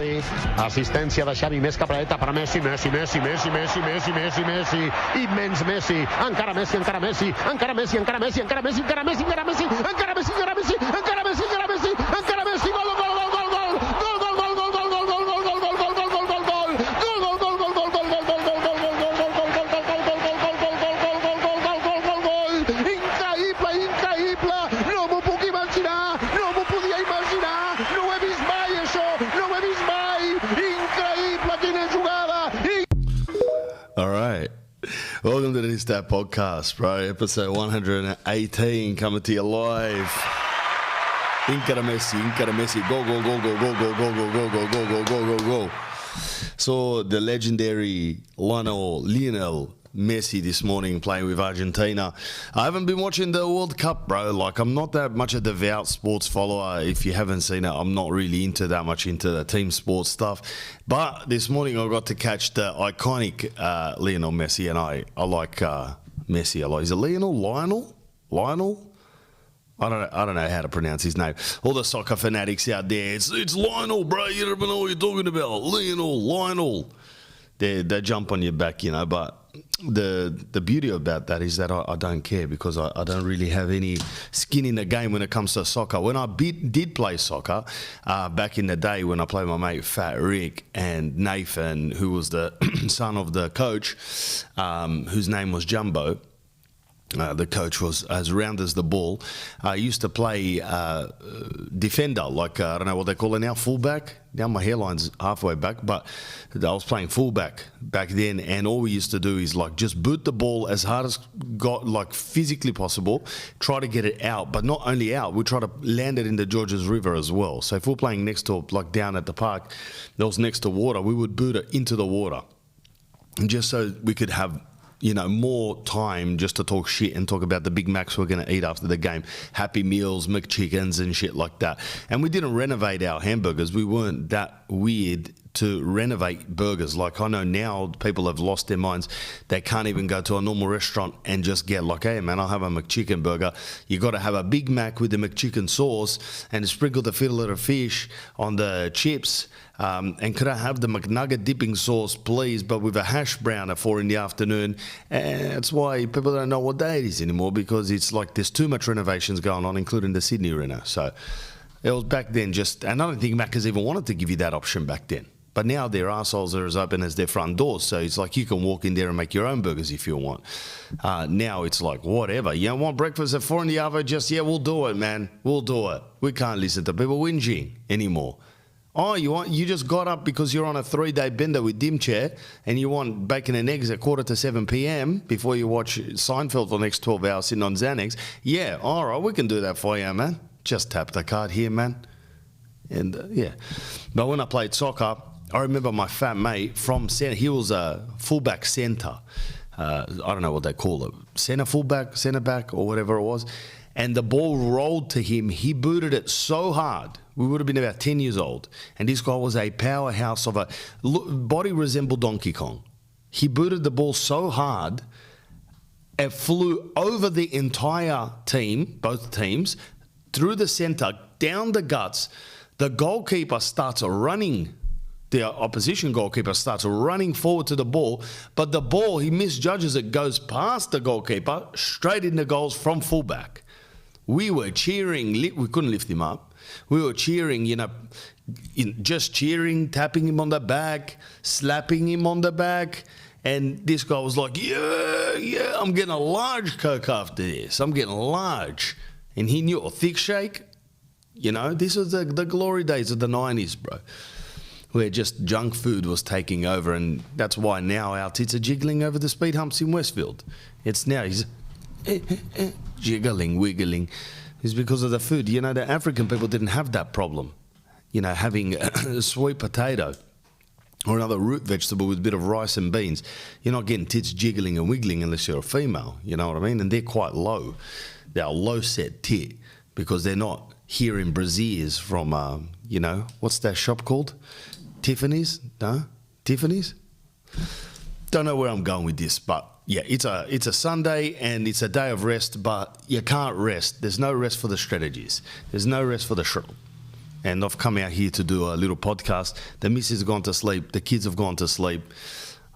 Xavi, assistència de Xavi, més capradeta per Messi, Messi, immens Messi, encara Messi, encara Messi, encara Messi, encara Messi, encara Messi, encara Messi, encara Messi, encara Messi, encara Messi, encara Messi, encara Messi, encara Messi, gol, gol, gol, gol, gol, gol, gol, gol, gol, gol, gol, gol, gol, gol, gol, gol, gol, gol, gol, increïble, no m'ho puc imaginar, no m'ho podia imaginar, no ho he vist mai això, no ho he vist mai, increïble, quina jugada. All right. Welcome to this Dat Podcast, bro. Episode 118 coming to you live. Incara Messi, go, go, go, go, go, go, go, go, go, go, go, go, go, go, go. So the legendary Lionel Messi this morning playing with Argentina. I haven't been watching the World Cup, bro. Like, I'm not that much a devout sports follower. If you haven't seen it, I'm not really into the team sports stuff. But this morning I got to catch the iconic Lionel Messi, and I like Messi a lot. Is it Lionel? I don't know how to pronounce his name. All the soccer fanatics out there, it's Lionel, bro. You don't know what you're talking about. Lionel. They jump on your back, you know, but the beauty about that is that I don't care, because I don't really have any skin in the game when it comes to soccer. When I did play soccer back in the day, when I played my mate Fat Rick and Nathan, who was the son of the coach, whose name was Jumbo. The coach was as round as the ball. I used to play defender, like I don't know what they call it now, fullback. Now my hairline's halfway back, but I was playing fullback back then, and all we used to do is like just boot the ball as hard as got like physically possible, try to get it out, but not only out, we try to land it in the Georges River as well. So if we're playing next to, like down at the park, that was next to water, we would boot it into the water, and just so we could have, you know, more time just to talk shit and talk about the Big Macs we're going to eat after the game, Happy Meals, McChickens and shit like that. And we didn't renovate our hamburgers. We weren't that weird to renovate burgers. Like, I know now people have lost their minds. They can't even go to a normal restaurant and just get like, hey man, I'll have a McChicken burger. You got to have a Big Mac with the McChicken sauce and sprinkle the fillet of fish on the chips. And could I have the McNugget dipping sauce, please, but with a hash brown at 4 p.m. And that's why people don't know what day it is anymore, because it's like there's too much renovations going on, including the Sydney Reno. So it was back then just, and I don't think Macca's even wanted to give you that option back then. But now their arseholes are as open as their front doors. So it's like you can walk in there and make your own burgers if you want. Now it's like, whatever. You don't want breakfast at 4 p.m? Just, yeah, we'll do it, man. We'll do it. We can't listen to people whinging anymore. Oh, you just got up because you're on a 3-day bender with Dim Chair and you want bacon and eggs at 6:45 p.m. before you watch Seinfeld for the next 12 hours sitting on Xanax. Yeah, all right, we can do that for you, man. Just tap the card here, man. And, yeah. But when I played soccer, I remember my fat mate from centre. He was a fullback centre. I don't know what they call it. Centre fullback, centre back, or whatever it was. And the ball rolled to him. He booted it so hard. We would have been about 10 years old. And this guy was a powerhouse of a body resembled Donkey Kong. He booted the ball so hard, it flew over the entire team, both teams, through the centre, down the guts. The goalkeeper starts running. The opposition goalkeeper starts running forward to the ball, but the ball, he misjudges it, goes past the goalkeeper, straight into goals from fullback. We were cheering. We couldn't lift him up. We were cheering, you know, just cheering, tapping him on the back, slapping him on the back. And this guy was like, yeah, I'm getting a large Coke after this. I'm getting large. And he knew a thick shake. You know, this was the glory days of the 90s, bro, where just junk food was taking over. And that's why now our tits are jiggling over the speed humps in Westfield. It's now, he's jiggling, wiggling. It's because of the food. You know, the African people didn't have that problem. You know, having a sweet potato or another root vegetable with a bit of rice and beans. You're not getting tits jiggling and wiggling unless you're a female. You know what I mean? And they're quite low. They're a low-set tit because they're not here in Braziers from, you know, what's that shop called? Tiffany's? No? Tiffany's? Don't know where I'm going with this, but yeah, it's a Sunday and it's a day of rest, but you can't rest. There's no rest for the strategies. There's no rest for the shuttle. and I've come out here to do a little podcast. The missus has gone to sleep. The kids have gone to sleep.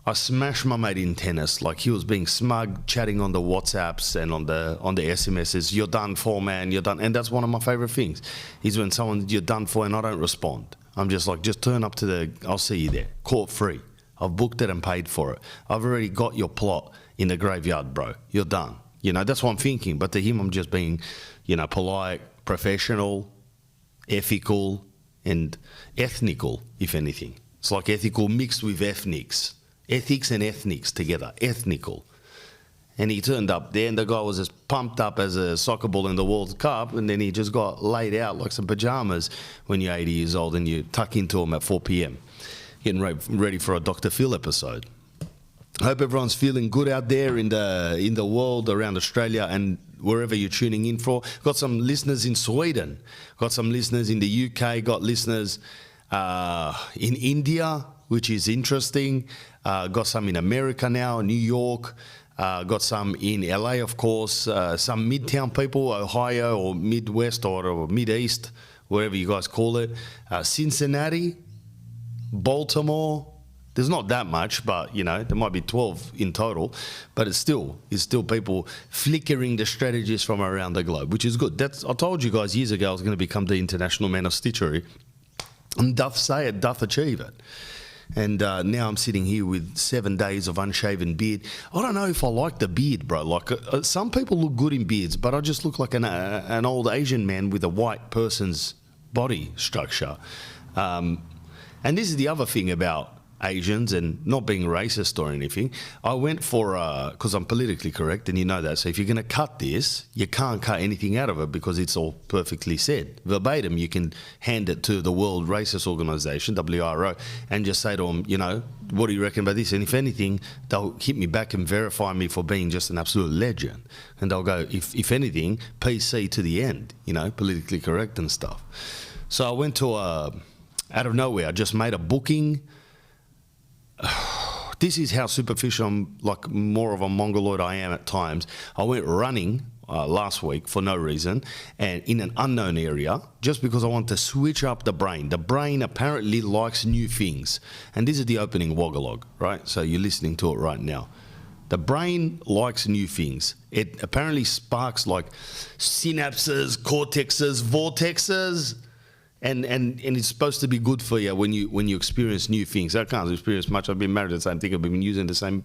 I smashed my mate in tennis. Like, he was being smug, chatting on the WhatsApps and on the SMSs. You're done for, man. You're done. And that's one of my favourite things, is when someone, you're done for, and I don't respond. I'm just like, just turn up to I'll see you there. Court free. I've booked it and paid for it. I've already got your plot in the graveyard, bro. You're done. You know, that's what I'm thinking. But to him, I'm just being, polite, professional, ethical, and ethnical, if anything. It's like ethical mixed with ethnics. Ethics and ethnics together. Ethnical. And he turned up there, and the guy was as pumped up as a soccer ball in the World Cup, and then he just got laid out like some pajamas when you're 80 years old and you tuck into him at 4 p.m, getting ready for a Dr. Phil episode. I hope everyone's feeling good out there in the world, around Australia and wherever you're tuning in for. Got some listeners in Sweden, got some listeners in the UK, got listeners in India, which is interesting. Got some in America now, New York. Got some in LA, of course. Some Midtown people, Ohio or Midwest or Mid-East, wherever you guys call it. Cincinnati, Baltimore. There's not that much, but, there might be 12 in total. But it's still people flickering the strategies from around the globe, which is good. I told you guys years ago I was going to become the international man of stitchery. And doth say it, doth achieve it. And now I'm sitting here with 7 days of unshaven beard. I don't know if I like the beard, bro. Like, some people look good in beards, but I just look like an old Asian man with a white person's body structure. And this is the other thing about Asians, and not being racist or anything. I went for, because I'm politically correct, and you know that, so if you're going to cut this, you can't cut anything out of it because it's all perfectly said. Verbatim, you can hand it to the World Racist Organisation, WRO, and just say to them, what do you reckon about this? And if anything, they'll hit me back and verify me for being just an absolute legend. And they'll go, if anything, PC to the end, politically correct and stuff. So I went to, out of nowhere, I just made a booking. This is how superficial, like more of a mongoloid I am at times. I went running last week for no reason, and in an unknown area, just because I want to switch up the brain. The brain apparently likes new things. And this is the opening Woggalog, right? So you're listening to it right now. The brain likes new things. It apparently sparks like synapses, cortexes, vortexes, and it's supposed to be good for you when you experience new things. I can't experience much. I've been married to the same thing. I've been using the same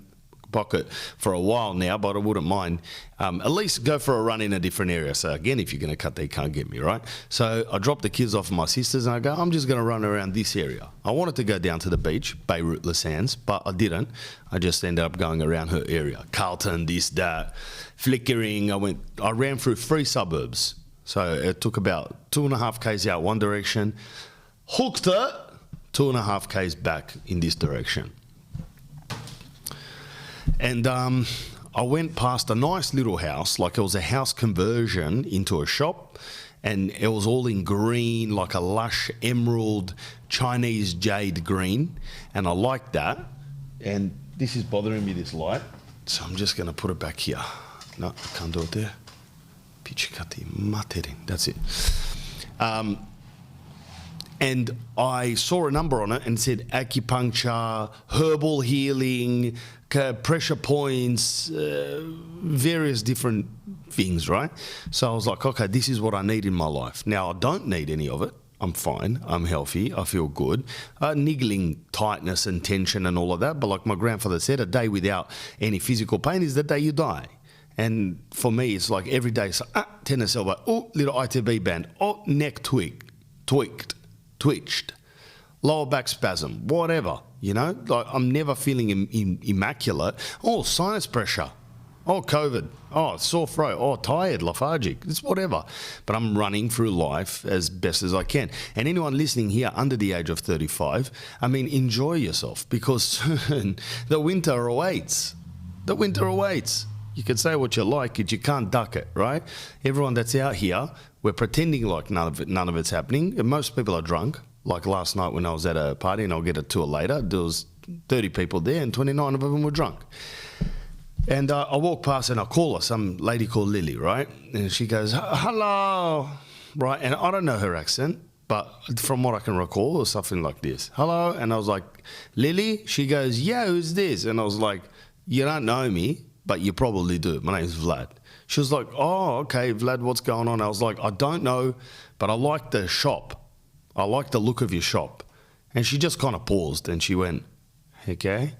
pocket for a while now, but I wouldn't mind. At least go for a run in a different area. So again, if you're going to cut, they can't get me, right? So I dropped the kids off at my sister's and I go, I'm just going to run around this area. I wanted to go down to the beach, Beirut, Les Sands, but I didn't. I just ended up going around her area. Carlton, this, that, flickering. I ran through 3 suburbs. So it took about 2.5 k's out one direction, hooked it, 2.5 k's back in this direction. And I went past a nice little house, like it was a house conversion into a shop, and it was all in green, like a lush emerald Chinese jade green, and I liked that. And this is bothering me, this light, so I'm just going to put it back here. No, I can't do it there. That's it. And I saw a number on it and said acupuncture, herbal healing, pressure points, various different things, right? So I was like, okay, this is what I need in my life. Now, I don't need any of it. I'm fine. I'm healthy. I feel good. Niggling tightness and tension and all of that. But like my grandfather said, a day without any physical pain is the day you die. And for me, it's like every day, so, tennis elbow, oh, little ITB band, oh, neck tweaked, twitched, lower back spasm, whatever, like I'm never feeling immaculate. Oh, sinus pressure, oh, COVID, oh, sore throat, oh, tired, lethargic, it's whatever. But I'm running through life as best as I can. And anyone listening here under the age of 35, enjoy yourself, because soon the winter awaits. The winter awaits. You can say what you like, but you can't duck it, right? Everyone that's out here, we're pretending like none of it's happening. And most people are drunk. Like last night when I was at a party, and I'll get to it later, there was 30 people there and 29 of them were drunk. And I walk past and I call her, some lady called Lily, right? And she goes, hello, right? And I don't know her accent, But from what I can recall, it was something like this. Hello? And I was like, Lily? She goes, yeah, who's this? And I was like, you don't know me, but you probably do. My name's Vlad. She was like, oh, okay, Vlad, what's going on? I was like, I don't know, but I like the shop. I like the look of your shop. And she just kind of paused and she went, okay.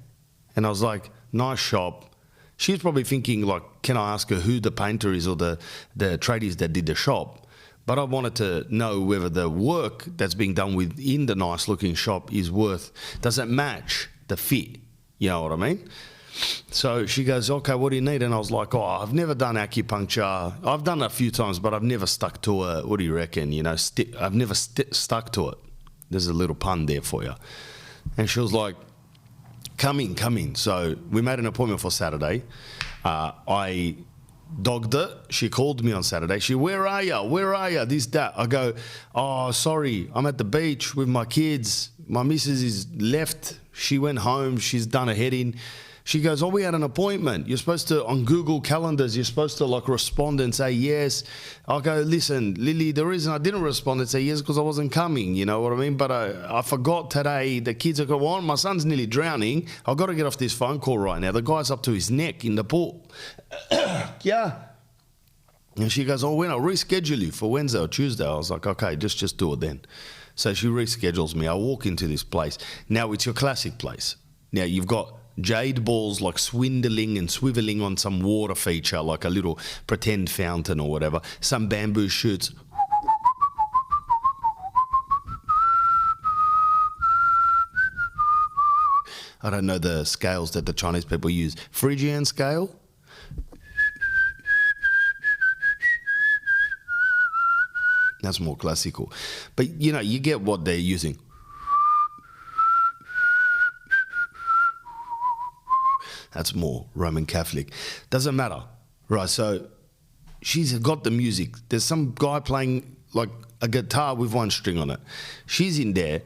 And I was like, nice shop. She's probably thinking, like, can I ask her who the painter is or the tradies that did the shop? But I wanted to know whether the work that's being done within the nice looking shop does it match the fit? You know what I mean? So she goes, okay, what do you need? And I was like, oh, I've never done acupuncture. I've done it a few times, but I've never stuck to it. What do you reckon? You know, I've never stuck to it. There's a little pun there for you. And she was like, come in. So we made an appointment for Saturday. I dogged it. She called me on Saturday. Where are you? This, that. I go, oh, sorry, I'm at the beach with my kids. My missus is left. She went home. She's done a head-in. She goes, oh, we had an appointment. You're supposed to, on Google Calendars, you're supposed to like respond and say yes. I'll go, listen, Lily, the reason I didn't respond and say yes is because I wasn't coming, you know what I mean? But I forgot today. The kids are going, well, my son's nearly drowning. I've got to get off this phone call right now. The guy's up to his neck in the pool. Yeah. And she goes, oh, when I'll reschedule you for Wednesday or Tuesday. I was like, okay, just do it then. So she reschedules me. I walk into this place. Now, it's your classic place. Now, you've got jade balls like swindling and swiveling on some water feature, like a little pretend fountain or whatever. Some bamboo shoots. I don't know the scales that the Chinese people use. Phrygian scale? That's more classical. But, you know, you get what they're using. That's more Roman Catholic. Doesn't matter. Right, so she's got the music. There's some guy playing like a guitar with one string on it. She's in there.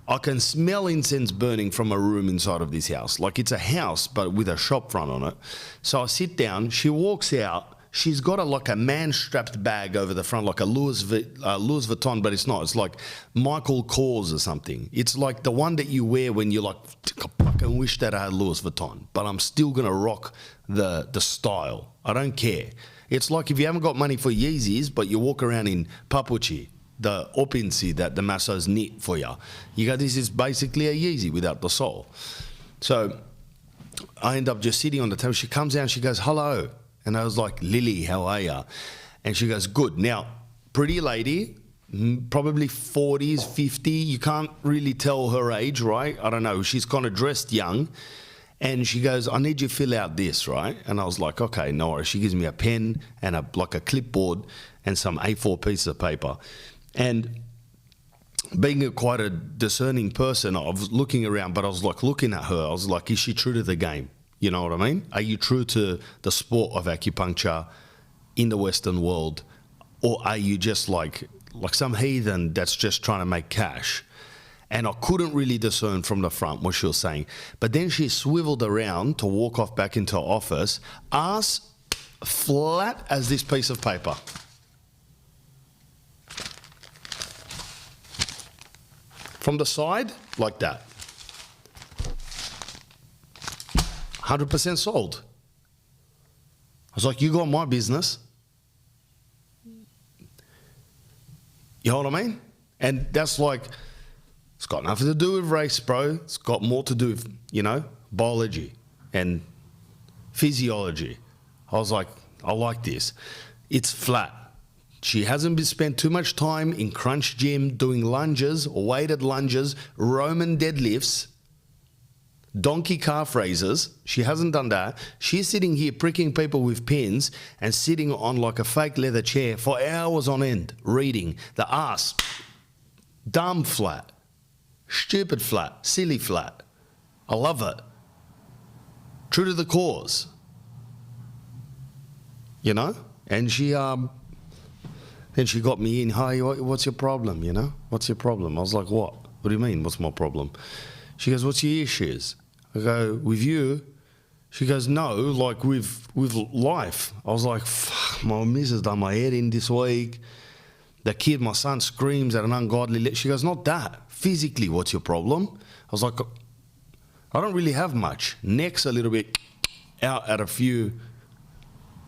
I can smell incense burning from a room inside of this house. Like it's a house, but with a shop front on it. So I sit down. She walks out. She's got like a man-strapped bag over the front, like a Louis Vuitton, but it's not. It's like Michael Kors or something. It's like the one that you wear when you're like, I fucking wish that I had Louis Vuitton, but I'm still going to rock the style. I don't care. It's like if you haven't got money for Yeezys, but you walk around in papuchi, the opinsi that the massos knit for you. You go, this is basically a Yeezy without the sole. So I end up just sitting on the table. She comes down, she goes, hello. And I was like, Lily, how are you? And she goes, good. Now, pretty lady, probably 40s, 50. You can't really tell her age, right? I don't know. She's kind of dressed young. And she goes, I need you to fill out this, right? And I was like, okay, no worries. She gives me a pen and a clipboard and some A4 pieces of paper. And being quite a discerning person, I was looking around, but I was like looking at her. I was like, is she true to the game? You know what I mean? Are you true to the sport of acupuncture in the Western world? Or are you just like some heathen that's just trying to make cash? And I couldn't really discern from the front what she was saying. But then she swiveled around to walk off back into her office, ass flat as this piece of paper. From the side, like that. 100% sold. I was like, you got my business. You know what I mean? And that's like, it's got nothing to do with race, bro. It's got more to do with, you know, biology and physiology. I was like, I like this. It's flat. She hasn't been spent too much time in crunch gym doing lunges, weighted lunges, Roman deadlifts, donkey calf raises. She hasn't done that. She's sitting here pricking people with pins and sitting on like a fake leather chair for hours on end, reading. The ass, dumb flat, stupid flat, silly flat. I love it. True to the cause. You know? And she, then she got me in, hi, what's your problem, you know? What's your problem? I was like, what? What do you mean, what's my problem? She goes, what's your issues? I go, with you? She goes, no, like with life. I was like, fuck, my missus done my head in this week. the kid, my son, screams at an ungodly She goes, not that. Physically, what's your problem? I was like, I don't really have much. Neck's a little bit out at a few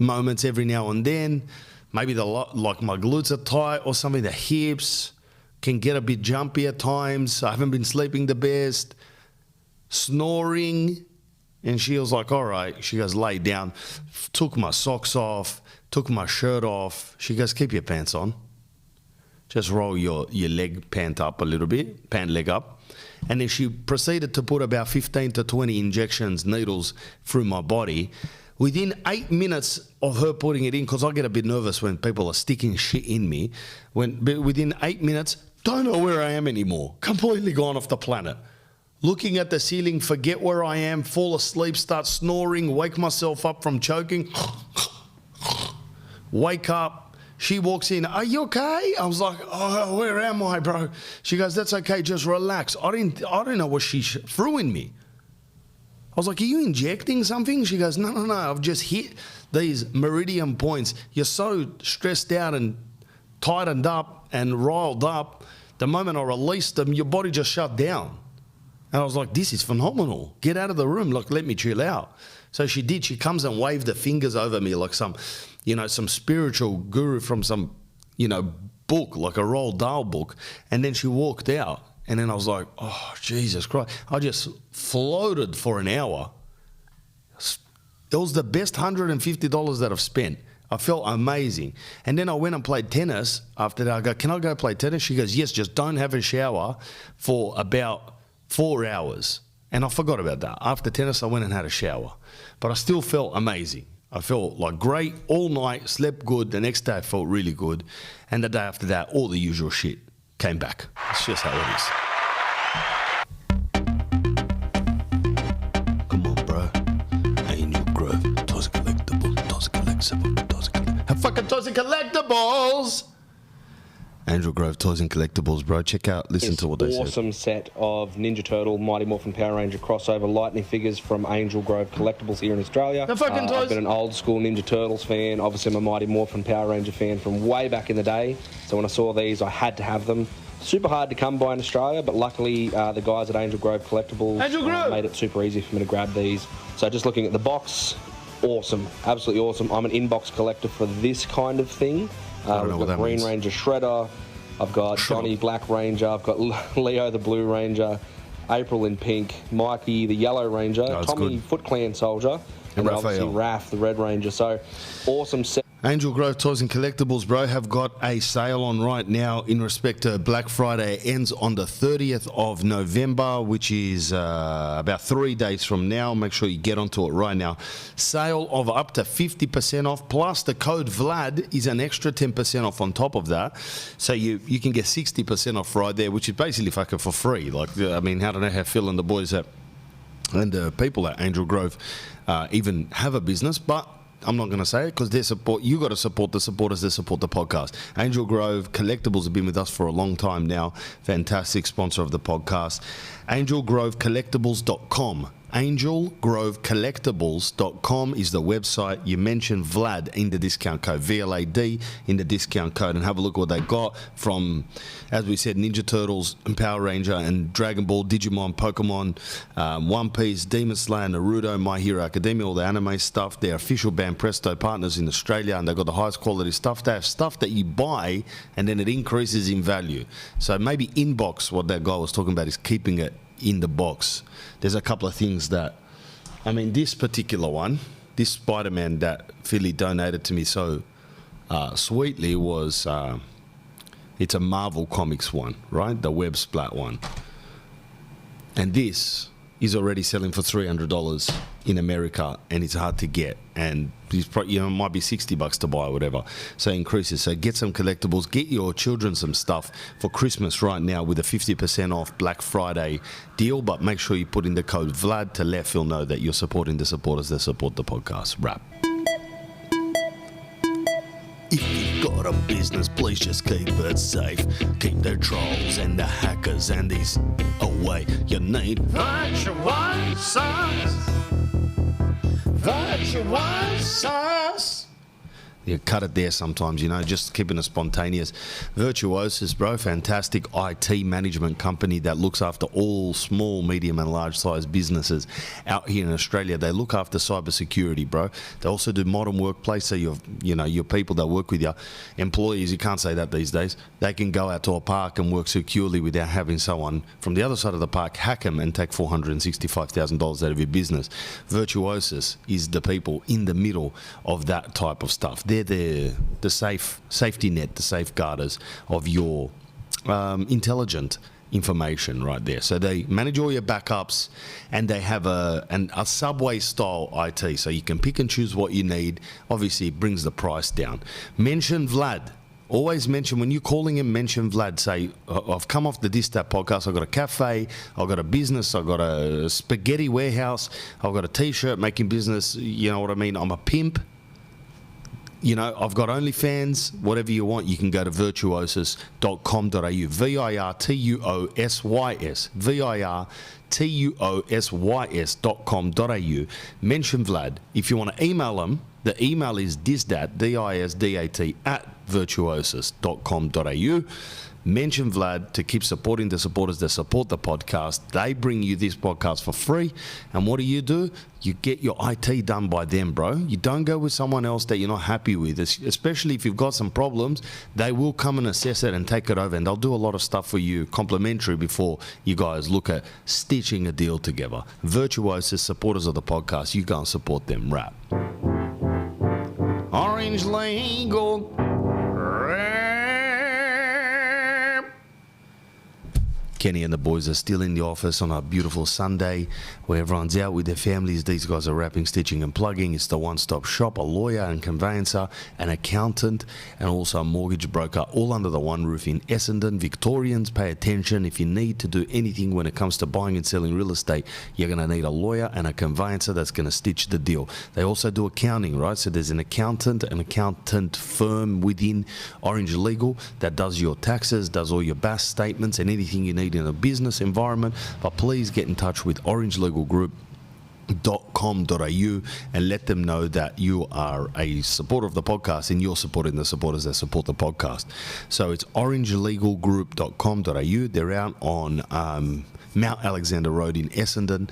moments every now and then. Maybe like my glutes are tight or something. The hips can get a bit jumpy at times. I haven't been sleeping the best. Snoring. And she was like, all right. She goes, lay down. Took my socks off. Took my shirt off. She goes, keep your pants on. Just roll your leg pant up a little bit. Pant leg up. And then she proceeded to put about 15 to 20 injections, needles through my body. Within 8 minutes of her putting it in, because I get a bit nervous when people are sticking shit in me, within 8 minutes, don't know where I am anymore. Completely gone off the planet. Looking at the ceiling, forget where I am, fall asleep, start snoring, wake myself up from choking. Wake up. She walks in, are you okay? I was like, oh, where am I, bro? She goes, that's okay, just relax. I don't know what she threw in me. I was like, are you injecting something? She goes, no, I've just hit these meridian points. You're so stressed out and tightened up and riled up. The moment I released them, your body just shut down. And I was like, this is phenomenal. Get out of the room. Like, let me chill out. So she did. She comes and waved her fingers over me like some spiritual guru from some, book, like a Roald Dahl book. And then she walked out. And then I was like, oh, Jesus Christ. I just floated for an hour. It was the best $150 that I've spent. I felt amazing. And then I went and played tennis. After that, I go, can I go play tennis? She goes, yes, just don't have a shower for about 4 hours. And I forgot about that. After tennis, I went and had a shower. But I still felt amazing. I felt like great all night, slept good. The next day, I felt really good. And the day after that, all the usual shit came back. It's just how it is. Come on, bro. Angel Grove, toys and collectibles, toys and collectibles, toys and collectibles. Fucking toys and collectibles! Angel Grove Toys and Collectibles, bro. Check out, listen to what they said. Awesome set of Ninja Turtle, Mighty Morphin Power Ranger crossover lightning figures from Angel Grove Collectables here in Australia. The fucking toys. I've been an old school Ninja Turtles fan. Obviously, I'm a Mighty Morphin Power Ranger fan from way back in the day. So when I saw these, I had to have them. Super hard to come by in Australia, but luckily the guys at Angel Grove Collectables made it super easy for me to grab these. So just looking at the box, awesome. Absolutely awesome. I'm an inbox collector for this kind of thing. We've got Green Ranger Shredder, I've got Johnny Black Ranger, I've got Leo the Blue Ranger, April in Pink, Mikey the Yellow Ranger, Tommy Foot Clan Soldier, and then obviously Raph the Red Ranger. So awesome set. Angel Grove Toys and Collectibles, bro, have got a sale on right now in respect to Black Friday. It ends on the 30th of November, which is about 3 days from now. Make sure you get onto it right now. Sale of up to 50% off, plus the code VLAD is an extra 10% off on top of that. So you can get 60% off right there, which is basically fucking for free. Like, I mean, I don't know how Phil and the boys and the people at Angel Grove even have a business, but I'm not going to say it because their support. You got to support the supporters that support the podcast. Angel Grove Collectables have been with us for a long time now. Fantastic sponsor of the podcast. AngelGroveCollectables.com. AngelGroveCollectables.com is the website. You mention Vlad in the discount code, VLAD in the discount code, and have a look what they got from, as we said, Ninja Turtles and Power Ranger and Dragon Ball, Digimon, Pokémon, One Piece, Demon Slayer, Naruto, My Hero Academia, all the anime stuff. They're official band Presto partners in Australia, and they've got the highest quality stuff. They have stuff that you buy and then it increases in value. So maybe inbox, what that guy was talking about, is keeping it in the box. There's a couple of things that, I mean, this particular one, this Spider-Man that Philly donated to me so sweetly was, it's a Marvel Comics one, right? The web splat one. And this is already selling for $300 in America, and it's hard to get. And it might be $60 to buy or whatever. So it increases. So get some collectibles. Get your children some stuff for Christmas right now with a 50% off Black Friday deal. But make sure you put in the code VLAD to let Phil know that you're supporting the supporters that support the podcast. Wrap. If you've got a business, please just keep it safe. Keep the trolls and the hackers and these away. You need VIRTUOSYS. VIRTUOSYS. cut it there sometimes, just keeping it spontaneous. VIRTUOSYS, bro, fantastic IT management company that looks after all small, medium and large size businesses out here in Australia. They look after cybersecurity, bro. They also do modern workplace, so your people that work with you, employees, you can't say that these days, they can go out to a park and work securely without having someone from the other side of the park hack them and take $465,000 out of your business. VIRTUOSYS is the people in the middle of that type of stuff. They're the safety net, the safeguarders of your intelligent information right there. So they manage all your backups, and they have a Subway style IT, so you can pick and choose what you need. Obviously, it brings the price down. Mention Vlad. Always mention, when you're calling him, mention Vlad. Say, I've come off the Dat Podcast. I've got a cafe. I've got a business. I've got a spaghetti warehouse. I've got a t-shirt making business. You know what I mean? I'm a pimp. I've got OnlyFans. Whatever you want, you can go to virtuosys.com.au. VIRTUOSYS. VIRTUOSYS.com.au. Mention Vlad. If you want to email him, the email is disdat, DISDAT, @virtuosys.com.au. Mention Vlad to keep supporting the supporters that support the podcast. They bring you this podcast for free. And what do? You get your IT done by them, bro. You don't go with someone else that you're not happy with, especially if you've got some problems. They will come and assess it and take it over, and they'll do a lot of stuff for you complimentary before you guys look at stitching a deal together. VIRTUOSYS, supporters of the podcast, you go and support them. Rap. Orange Legal. Kenny and the boys are still in the office on a beautiful Sunday where everyone's out with their families. These guys are wrapping, stitching and plugging. It's the one-stop shop, a lawyer and conveyancer, an accountant and also a mortgage broker, all under the one roof in Essendon. Victorians, pay attention. If you need to do anything when it comes to buying and selling real estate, you're going to need a lawyer and a conveyancer that's going to stitch the deal. They also do accounting, right? So there's an accountant firm within Orange Legal that does your taxes, does all your BAS statements and anything you need in a business environment. But please get in touch with orangelegalgroup.com.au and let them know that you are a supporter of the podcast and you're supporting the supporters that support the podcast. So it's orangelegalgroup.com.au. They're out on Mount Alexander Road in Essendon.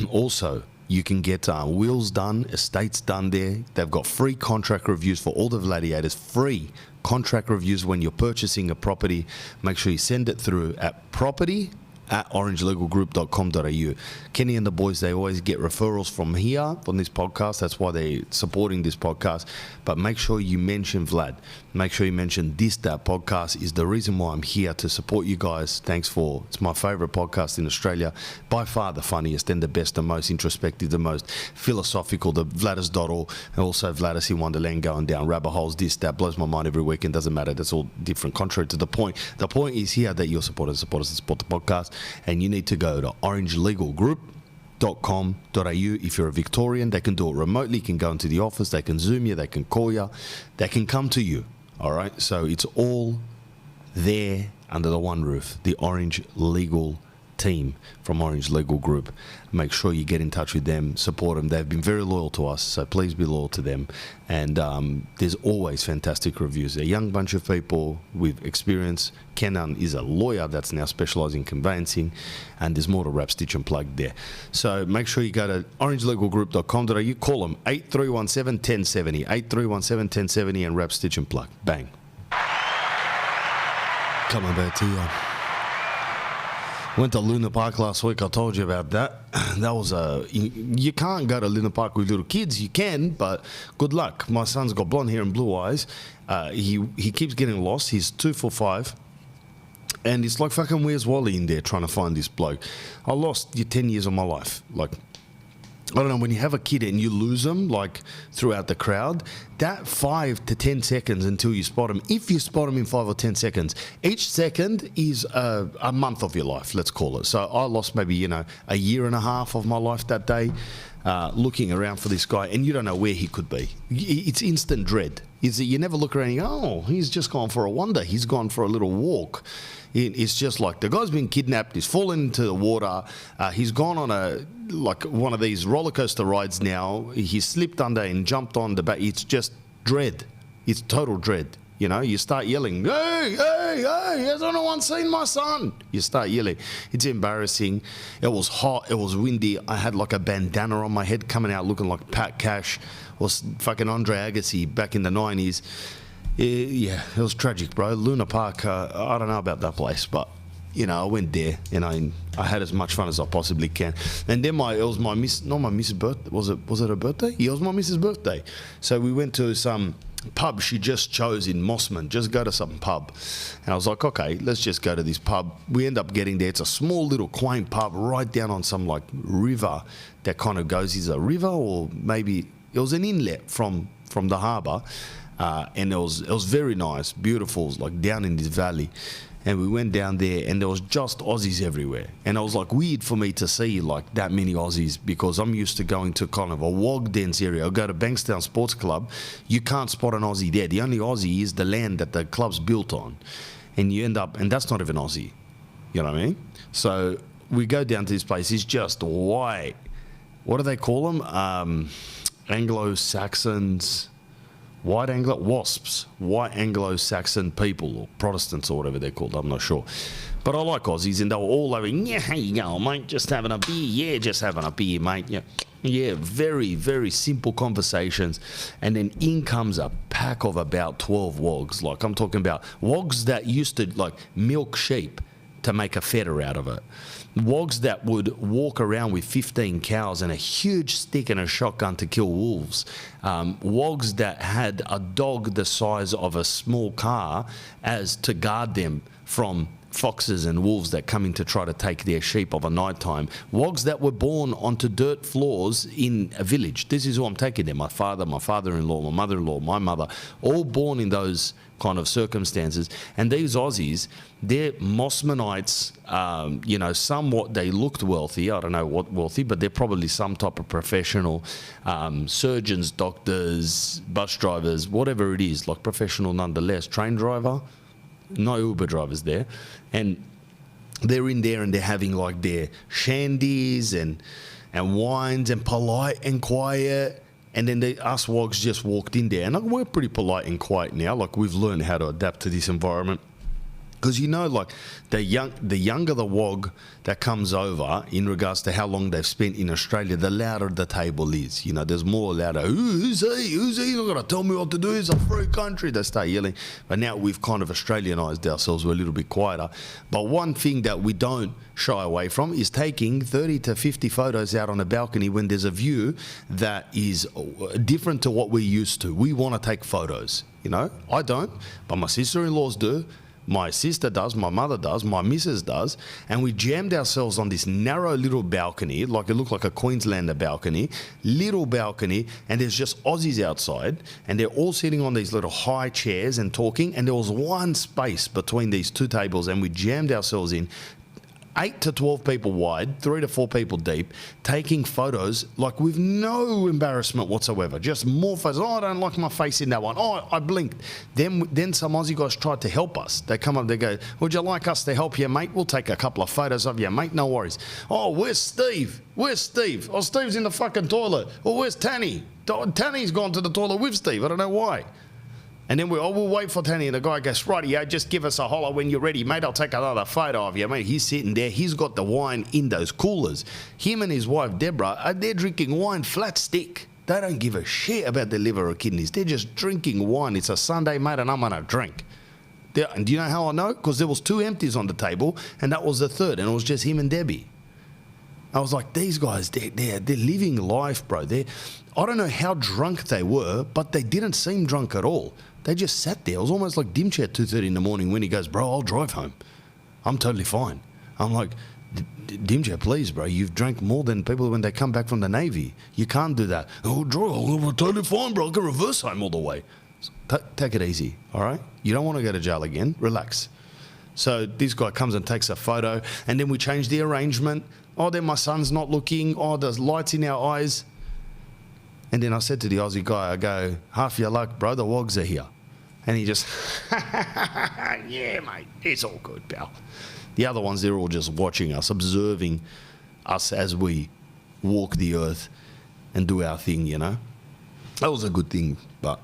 Also, you can get wills done, estates done there. They've got free contract reviews for all the Vladiators. Free contract reviews when you're purchasing a property. Make sure you send it through at property@orangelegalgroup.com.au. Kenny and the boys, they always get referrals from here, from this podcast. That's why they're supporting this podcast. But make sure you mention Vlad. Make sure you mention Dat Podcast is the reason why I'm here to support you guys. It's my favorite podcast in Australia. By far the funniest and the best, the most introspective, the most philosophical, the Vladis.org, and also Vladis in Wonderland going down rabbit holes. That blows my mind every weekend. Doesn't matter. That's all different, contrary to the point. The point is here that you're supporters that support the podcast. And you need to go to orangelegalgroup.com.au. If you're a Victorian, they can do it remotely. You can go into the office. They can Zoom you. They can call you. They can come to you. All right? So it's all there under the one roof. The Orange Legal team from Orange Legal Group. Make sure you get in touch with them, support them. They've been very loyal to us, so please be loyal to them. And there's always fantastic reviews. A young bunch of people with experience. Kenan is a lawyer that's now specialising in conveyancing, and there's more to wrap, stitch and plug there. So make sure you go to orangelegalgroup.com.au, call them 8317-1070, 8317-1070 and wrap, stitch and plug. Bang. Coming back to you. Went to Luna Park last week. I told you about that. That was you can't go to Luna Park with little kids. You can, but good luck. My son's got blonde hair and blue eyes. He keeps getting lost. He's 2 for 5. And it's like fucking Where's Wally in there trying to find this bloke. I lost 10 years of my life. Like, I don't know, when you have a kid and you lose them, like, throughout the crowd, that 5 to 10 seconds until you spot them, if you spot them in 5 or 10 seconds, each second is a month of your life, let's call it. So I lost maybe, a year and a half of my life that day. looking around for this guy, and you don't know where he could be. It's instant dread. You never look around and you go, oh, he's just gone for a wander. He's gone for a little walk. It's just like the guy's been kidnapped. He's fallen into the water. He's gone on one of these roller coaster rides now. He slipped under and jumped on the back. It's just dread. It's total dread. You know, you start yelling, hey, hey, hey, has anyone seen my son? You start yelling. It's embarrassing. It was hot. It was windy. I had like a bandana on my head coming out looking like Pat Cash or fucking Andre Agassi back in the 90s. Yeah, it was tragic, bro. Luna Park, I don't know about that place, but, you know, I went there, you know, and I had as much fun as I possibly can. And then it was my missus' birthday. Was it her birthday? Yeah, it was my missus' birthday. So we went to some pub she just chose in Mossman. Just go to some pub. And I was like, okay, let's just go to this pub. We end up getting there. It's a small little quaint pub right down on some like river that kind of goes, is a river or maybe it was an inlet from the harbour. And it was very nice, beautiful, like down in this valley. And we went down there and there was just Aussies everywhere. And it was like weird for me to see like that many Aussies because I'm used to going to kind of a wog dense area. I'll go to Bankstown Sports Club. You can't spot an Aussie there. The only Aussie is the land that the club's built on. And you end up, and that's not even Aussie. You know what I mean? So we go down to this place. It's just white. What do they call them? Anglo-Saxons. White Anglo-Saxon people or Protestants or whatever they're called, I'm not sure. But I like Aussies and they were all over, yeah, how you going, mate? Just having a beer? Yeah, just having a beer, mate. Yeah, very, very simple conversations. And then in comes a pack of about 12 wogs. Like I'm talking about wogs that used to like milk sheep to make a feta out of it. Wogs that would walk around with 15 cows and a huge stick and a shotgun to kill wolves. Wogs that had a dog the size of a small car as to guard them from foxes and wolves that come in to try to take their sheep of a night time. Wogs that were born onto dirt floors in a village. This is who I'm taking them. My father, my father-in-law, my mother-in-law, my mother, all born in those kind of circumstances. And these Aussies, they're Mossmanites, you know, somewhat, they looked wealthy. I don't know what wealthy, but they're probably some type of professional, surgeons, doctors, bus drivers, whatever it is, like professional nonetheless. Train driver, no Uber drivers there. And they're in there and they're having like their shandies and wines and polite and quiet. And then us wogs just walked in there. And we're pretty polite and quiet now. Like we've learned how to adapt to this environment. Because, you know, like the younger the wog that comes over in regards to how long they've spent in Australia, the louder the table is. You know, there's more louder. Who's he? Who's he? You're not going to tell me what to do. It's a free country. They start yelling. But now we've kind of Australianised ourselves. We're a little bit quieter. But one thing that we don't shy away from is taking 30 to 50 photos out on a balcony when there's a view that is different to what we're used to. We want to take photos. You know, I don't, but my sister-in-laws do. My sister does, my mother does, my missus does, and we jammed ourselves on this narrow little balcony, like it looked like a Queenslander balcony, little balcony, and there's just Aussies outside, and they're all sitting on these little high chairs and talking, and there was one space between these two tables, and we jammed ourselves in, 8 to 12 people wide, 3 to 4 people deep, taking photos like with no embarrassment whatsoever. Just more photos. Oh, I don't like my face in that one. Oh, I blinked. Then some Aussie guys tried to help us. They come up, they go, would you like us to help you, mate? We'll take a couple of photos of you, mate. No worries. Oh, where's Steve? Where's Steve? Oh, Steve's in the fucking toilet. Oh, where's Tanny? Tanny's gone to the toilet with Steve. I don't know why. And then we'll wait for Tanny, and the guy goes, rightio, just give us a holler when you're ready, mate. I'll take another photo of you, mate. He's sitting there. He's got the wine in those coolers. Him and his wife, Deborah, they're drinking wine flat stick. They don't give a shit about their liver or kidneys. They're just drinking wine. It's a Sunday, mate, and I'm going to drink. And do you know how I know? Because there was 2 empties on the table, and that was the third, and it was just him and Debbie. I was like, these guys, they're living life, bro. I don't know how drunk they were, but they didn't seem drunk at all. They just sat there. It was almost like Dimche at 2:30 in the morning when he goes, bro, I'll drive home. I'm totally fine. I'm like, Dimche, please, bro, you've drank more than people when they come back from the Navy. You can't do that. Oh, drive, I'm totally fine, bro. I can reverse home all the way. So, take it easy, all right? You don't want to go to jail again. Relax. So this guy comes and takes a photo, and then we change the arrangement. Oh, then my son's not looking. Oh, there's lights in our eyes. And then I said to the Aussie guy, I go, half your luck, bro, the wogs are here. And he just, yeah, mate, it's all good, pal. The other ones, they're all just watching us, observing us as we walk the earth and do our thing, you know. That was a good thing. But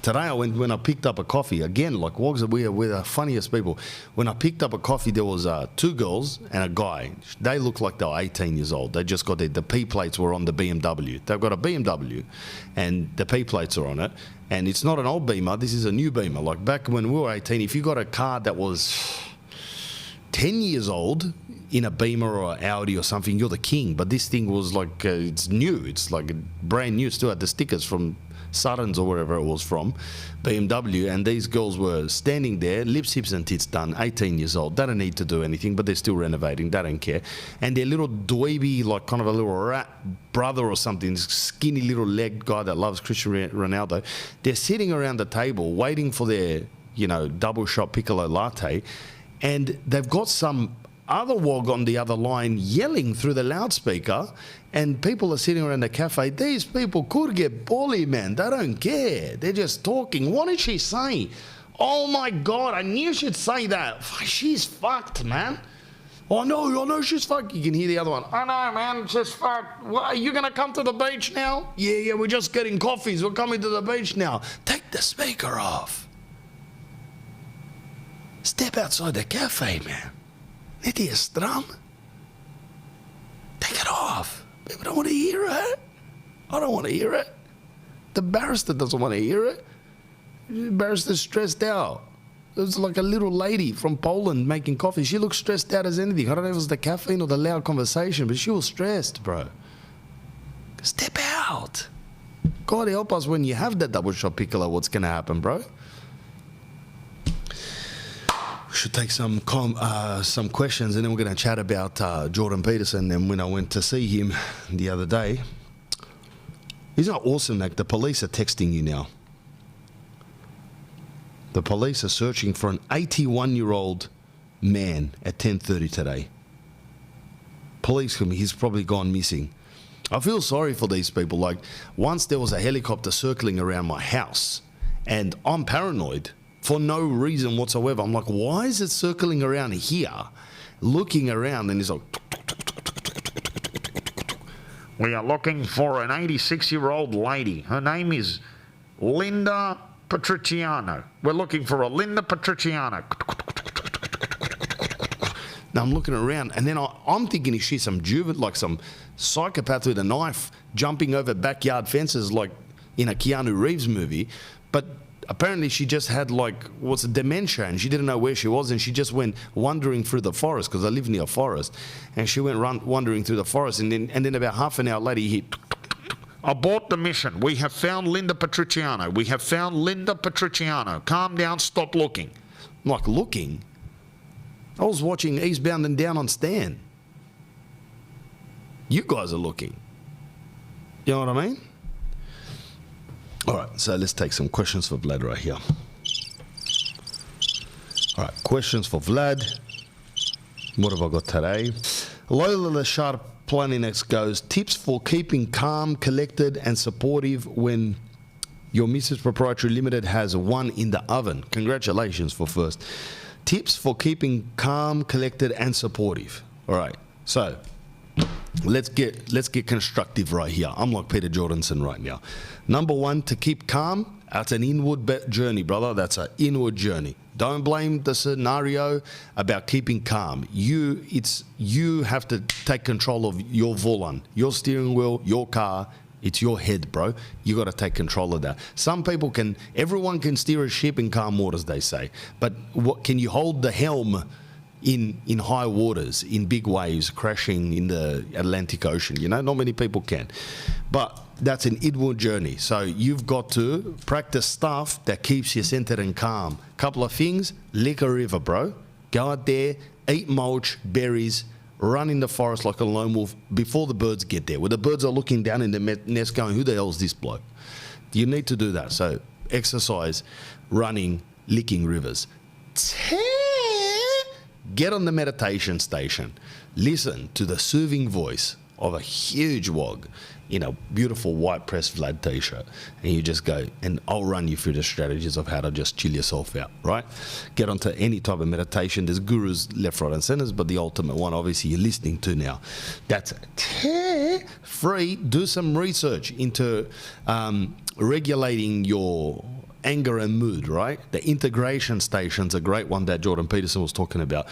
today when I picked up a coffee, again, like wogs, we're the funniest people. When I picked up a coffee, there was 2 girls and a guy. They looked like they were 18 years old. They just got the P plates were on the BMW. They've got a BMW and the P plates are on it. And it's not an old Beamer, this is a new Beamer. Like back when we were 18, if you got a car that was 10 years old in a Beamer or Audi or something, you're the king. But this thing was like, it's new. It's like brand new. Still had the stickers from Sutton's or wherever it was from, BMW. And these girls were standing there, lips, hips and tits done, 18 years old. They don't need to do anything, but they're still renovating. They don't care. And their little dweeby, like kind of a little rat brother or something, skinny little leg guy that loves Cristiano Ronaldo, they're sitting around the table waiting for their, you know, double shot piccolo latte. And they've got some other wog on the other line yelling through the loudspeaker, and people are sitting around the cafe. These people could get bullied, man. They don't care. They're just talking. What did she say? Oh my God, I knew she'd say that. She's fucked, man. Oh no, she's fucked. You can hear the other one. I know, man, she's fucked. What, are you going to come to the beach now? Yeah, we're just getting coffees. We're coming to the beach now. Take the speaker off. Step outside the cafe, man. Net die stram. Take it off. People don't want to hear it. I don't want to hear it. The barrister doesn't want to hear it. The barrister's stressed out. There's like a little lady from Poland making coffee. She looks stressed out as anything. I don't know if it was the caffeine or the loud conversation, but she was stressed, bro. Step out. God help us when you have that double shot piccolo, what's going to happen, bro? We should take some questions, and then we're going to chat about Jordan Peterson. And when I went to see him the other day, isn't it awesome that the police are texting you now? The police are searching for an 81-year-old man at 10:30 today. Police, he's probably gone missing. I feel sorry for these people. Like, once there was a helicopter circling around my house, and I'm paranoid. For no reason whatsoever. I'm like, why is it circling around here, looking around, and it's like, we are looking for an 86-year-old lady. Her name is Linda Patriciano. We're looking for a Linda Patriciano. Now I'm looking around, and then I'm thinking, is she some like some psychopath with a knife jumping over backyard fences like in a Keanu Reeves movie? But apparently she just had dementia, and she didn't know where she was, and she just went wandering through the forest, because I live near a forest, and she went wandering through the forest, and then about half an hour later he abort the mission. We have found Linda Patriciano. We have found Linda Patriciano. Calm down, stop looking. I'm like, looking? I was watching Eastbound and Down on Stan. You guys are looking. You know what I mean? All right, so let's take some questions for Vlad right here. All right, questions for Vlad. What have I got today? Lola the Sharp Planinex goes, tips for keeping calm, collected, and supportive when your Mrs. Proprietary Limited has one in the oven. Congratulations for first. Tips for keeping calm, collected, and supportive. All right, so let's get constructive right here. I'm like Peter Jordanson right now. Number one, to keep calm, that's an inward journey, brother. That's an inward journey. Don't blame the scenario about keeping calm. You have to take control of your volan, your steering wheel, your car. It's your head, bro. You got to take control of that. Everyone can steer a ship in calm waters, they say. But can you hold the helm in high waters, in big waves, crashing in the Atlantic Ocean? You know, not many people can. But that's an inward journey. So you've got to practice stuff that keeps you centered and calm. Couple of things, lick a river, bro. Go out there, eat mulch, berries, run in the forest like a lone wolf before the birds get there. Where the birds are looking down in the nest going, who the hell is this bloke? You need to do that. So exercise, running, licking rivers. Get on the meditation station. Listen to the soothing voice of a huge wog in a beautiful white pressed Vlad t-shirt, and you just go, and I'll run you through the strategies of how to just chill yourself out, right? Get onto any type of meditation. There's gurus left, right and centers, but the ultimate one obviously you're listening to now. That's free. Do some research into regulating your anger and mood, right? The integration station's a great one that Jordan Peterson was talking about.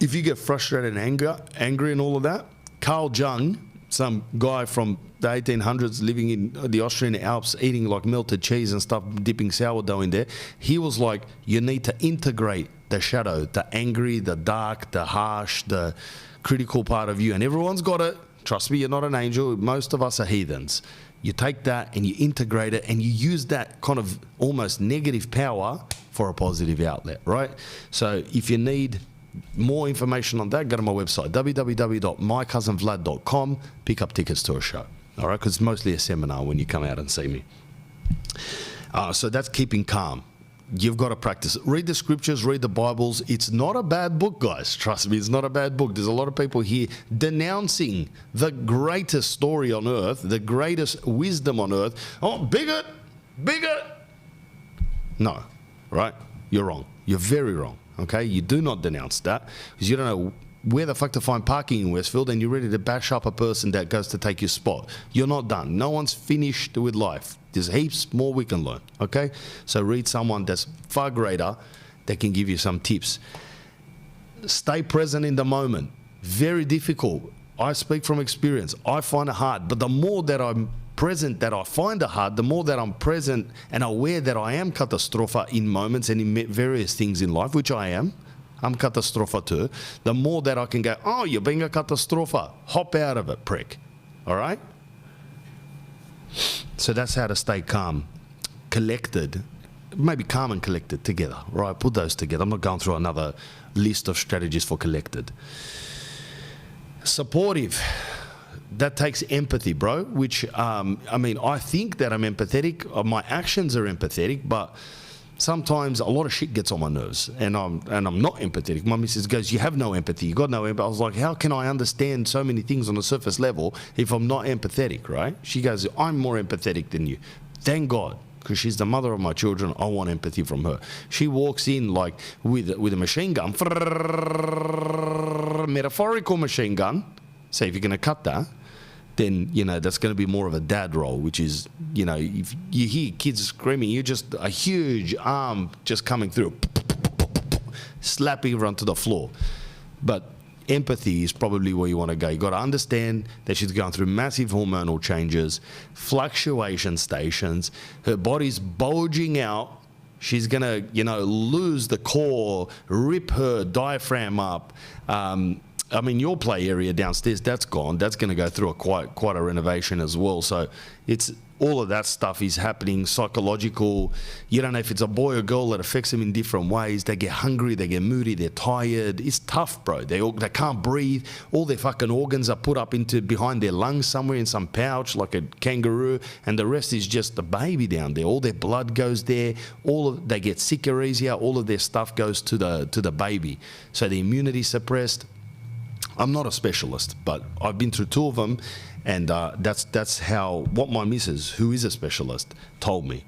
If you get frustrated and angry and all of that, Carl Jung, some guy from the 1800s living in the Austrian Alps, eating like melted cheese and stuff, dipping sourdough in there, he was like, you need to integrate the shadow, the angry, the dark, the harsh, the critical part of you. And everyone's got it. Trust me, you're not an angel. Most of us are heathens. You take that and you integrate it and you use that kind of almost negative power for a positive outlet, right? So if you need more information on that, go to my website, www.mycousinvlad.com, pick up tickets to a show, all right? Because it's mostly a seminar when you come out and see me. So that's keeping calm. You've got to practice. Read the scriptures, read the Bibles. It's not a bad book, guys. Trust me, it's not a bad book. There's a lot of people here denouncing the greatest story on earth, the greatest wisdom on earth. Oh, bigot, bigot. No, right? You're wrong. You're very wrong, okay? You do not denounce that because you don't know where the fuck to find parking in Westfield, and you're ready to bash up a person that goes to take your spot. You're not done. No one's finished with life. There's heaps more we can learn, okay? So read someone that's far greater that can give you some tips. Stay present in the moment. Very difficult. I speak from experience. I find it hard, but the more that I'm present that I find it hard, the more that I'm present and aware that I am catastrophe in moments and in various things in life, which I am. I'm catastrophe too. The more that I can go, oh, you're being a catastrophe. Hop out of it, prick. All right? So that's how to stay calm, collected, maybe calm and collected together, right? Put those together. I'm not going through another list of strategies for collected. Supportive. That takes empathy, bro, which, I mean, I think that I'm empathetic. My actions are empathetic, but sometimes a lot of shit gets on my nerves, and I'm not empathetic. My missus goes, you have no empathy. You got no empathy. I was like, how can I understand so many things on the surface level if I'm not empathetic, right? She goes, I'm more empathetic than you. Thank God, because she's the mother of my children. I want empathy from her. She walks in like with a machine gun, metaphorical machine gun. So if you're going to cut that, then, you know, that's going to be more of a dad role, which is, you know, if you hear kids screaming, you're just a huge arm just coming through, slapping everyone to the floor. But empathy is probably where you want to go. You got to understand that she's going through massive hormonal changes, fluctuation stations, her body's bulging out. She's going to, you know, lose the core, rip her diaphragm up. I mean, your play area downstairs, that's gone. That's going to go through quite a renovation as well. So it's all of that stuff is happening, psychological. You don't know if it's a boy or girl, that affects them in different ways. They get hungry, they get moody, they're tired. It's tough, bro. They can't breathe. All their fucking organs are put up into behind their lungs somewhere in some pouch like a kangaroo, and the rest is just the baby down there. All their blood goes there. They get sicker easier. All of their stuff goes to the baby. So the immunity suppressed. I'm not a specialist, but I've been through two of them, and that's how what my missus, who is a specialist, told me.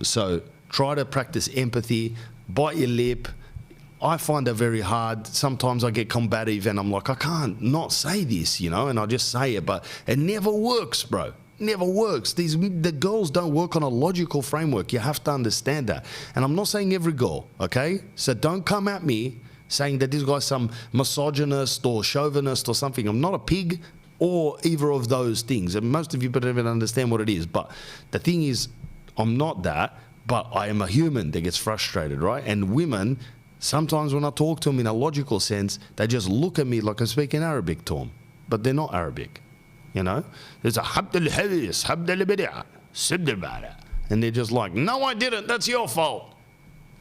So try to practice empathy, bite your lip. I find it very hard. Sometimes I get combative, and I'm like, I can't not say this, you know, and I just say it, but it never works, bro. Never works. The girls don't work on a logical framework. You have to understand that. And I'm not saying every girl, okay? So don't come at me saying that this guy's some misogynist or chauvinist or something. I'm not a pig or either of those things. And most of you don't even understand what it is. But the thing is, I'm not that, but I am a human that gets frustrated, right? And women, sometimes when I talk to them in a logical sense, they just look at me like I'm speaking Arabic to them. But they're not Arabic, you know? There's a and they're just like, no, I didn't. That's your fault.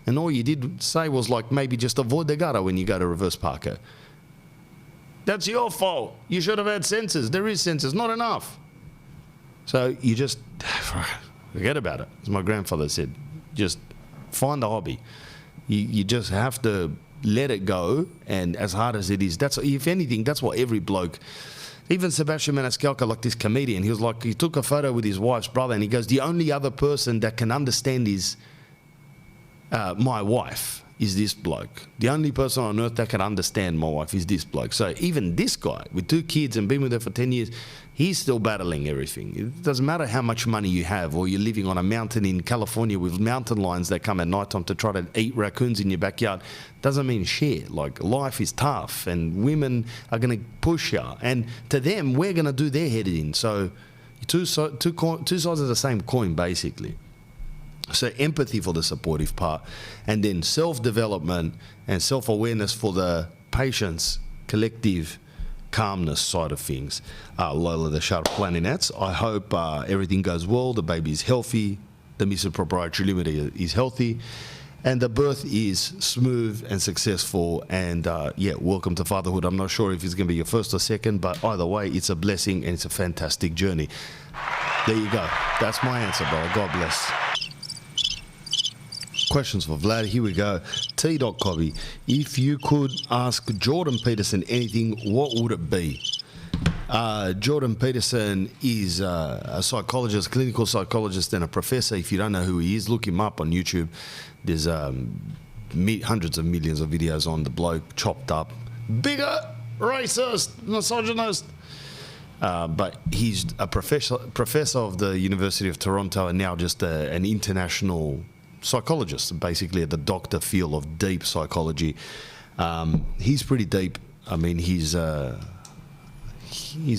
And all you did say was like, maybe just avoid the gutter when you go to reverse parker. That's your fault. You should have had sensors. There is sensors, not enough. So you just forget about it. As my grandfather said, just find a hobby. You just have to let it go. And as hard as it is, if anything, that's what every bloke Even Sebastian Maniscalco, like this comedian, he was like, he took a photo with his wife's brother and he goes, the only other person that can understand is my wife is this bloke. The only person on earth that can understand my wife is this bloke. So even this guy with 2 kids and been with her for 10 years, he's still battling everything. It doesn't matter how much money you have, or you're living on a mountain in California with mountain lions that come at nighttime to try to eat raccoons in your backyard. Doesn't mean shit. Like, life is tough and women are going to push you. And to them, we're going to do their head in. So two sides of the same coin, basically. So empathy for the supportive part, and then self-development and self-awareness for the patient's collective calmness side of things. Lola the Sharp Planinets, I hope everything goes well, the baby is healthy, the Mr. Proprietary Limited is healthy, and the birth is smooth and successful, and yeah, welcome to fatherhood. I'm not sure if it's going to be your first or second, but either way, it's a blessing and it's a fantastic journey. There you go. That's my answer, bro. God bless. Questions for Vlad. Here we go. T.Cobby. If you could ask Jordan Peterson anything, what would it be? Jordan Peterson is a psychologist, clinical psychologist, and a professor. If you don't know who he is, look him up on YouTube. There's hundreds of millions of videos on the bloke, chopped up, bigger, racist, misogynist. But he's a professor of the University of Toronto, and now just an international psychologist, basically at the doctor field of deep psychology. He's pretty deep. I mean, he's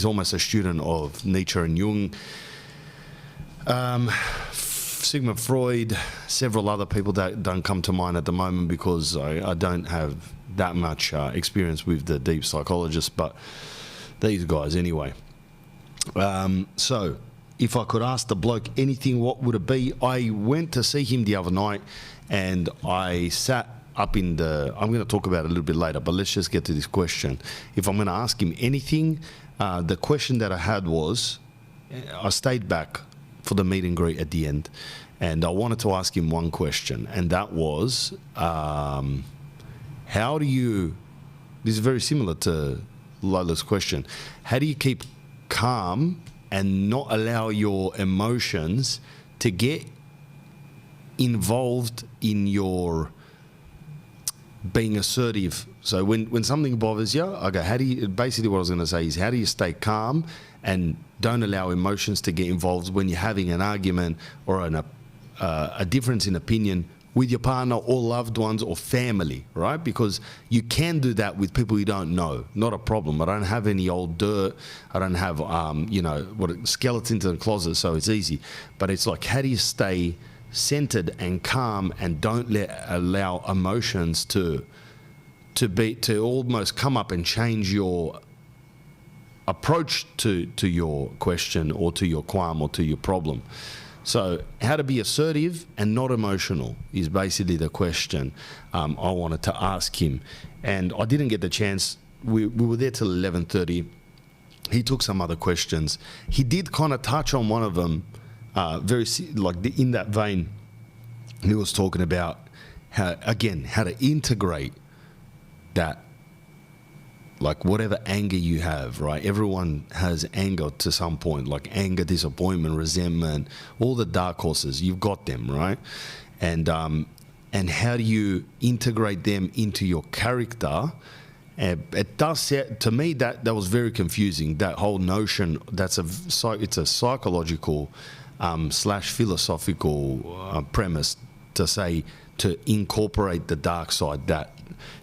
almost a student of Nietzsche and Jung, Sigmund Freud, several other people that don't come to mind at the moment because I don't have that much experience with the deep psychologists, but these guys anyway. So if I could ask the bloke anything, what would it be? I went to see him the other night and I sat up in the... I'm going to talk about it a little bit later, but let's just get to this question. If I'm going to ask him anything, the question that I had was, I stayed back for the meet and greet at the end, and I wanted to ask him one question, and that was, how do you... This is very similar to Lola's question. How do you keep calm and not allow your emotions to get involved in your being assertive? So when something bothers you, okay, how do you, basically what I was going to say is, how do you stay calm and don't allow emotions to get involved when you're having an argument or a difference in opinion with your partner or loved ones or family, right? Because you can do that with people you don't know, not a problem. I don't have any old dirt. I don't have, skeletons in the closet, so it's easy. But it's like, how do you stay centered and calm and don't allow emotions to almost come up and change your approach to your question or to your qualm or to your problem? So how to be assertive and not emotional is basically the question I wanted to ask him. And I didn't get the chance. We were there till 11:30. He took some other questions. He did kind of touch on one of them, in that vein. He was talking about how to integrate that, like whatever anger you have, right? Everyone has anger to some point, like anger, disappointment, resentment, all the dark horses, you've got them, right? And how do you integrate them into your character? It does, to me, that was very confusing, that whole notion. It's a psychological / philosophical premise to say, to incorporate the dark side, that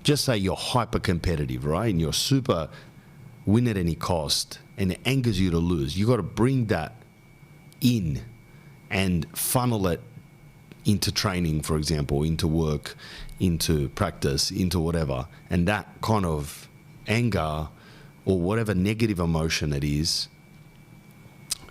just say you're hyper competitive, right? And you're super win at any cost and it angers you to lose. You got to bring that in and funnel it into training, for example, into work, into practice, into whatever. And that kind of anger or whatever negative emotion it is,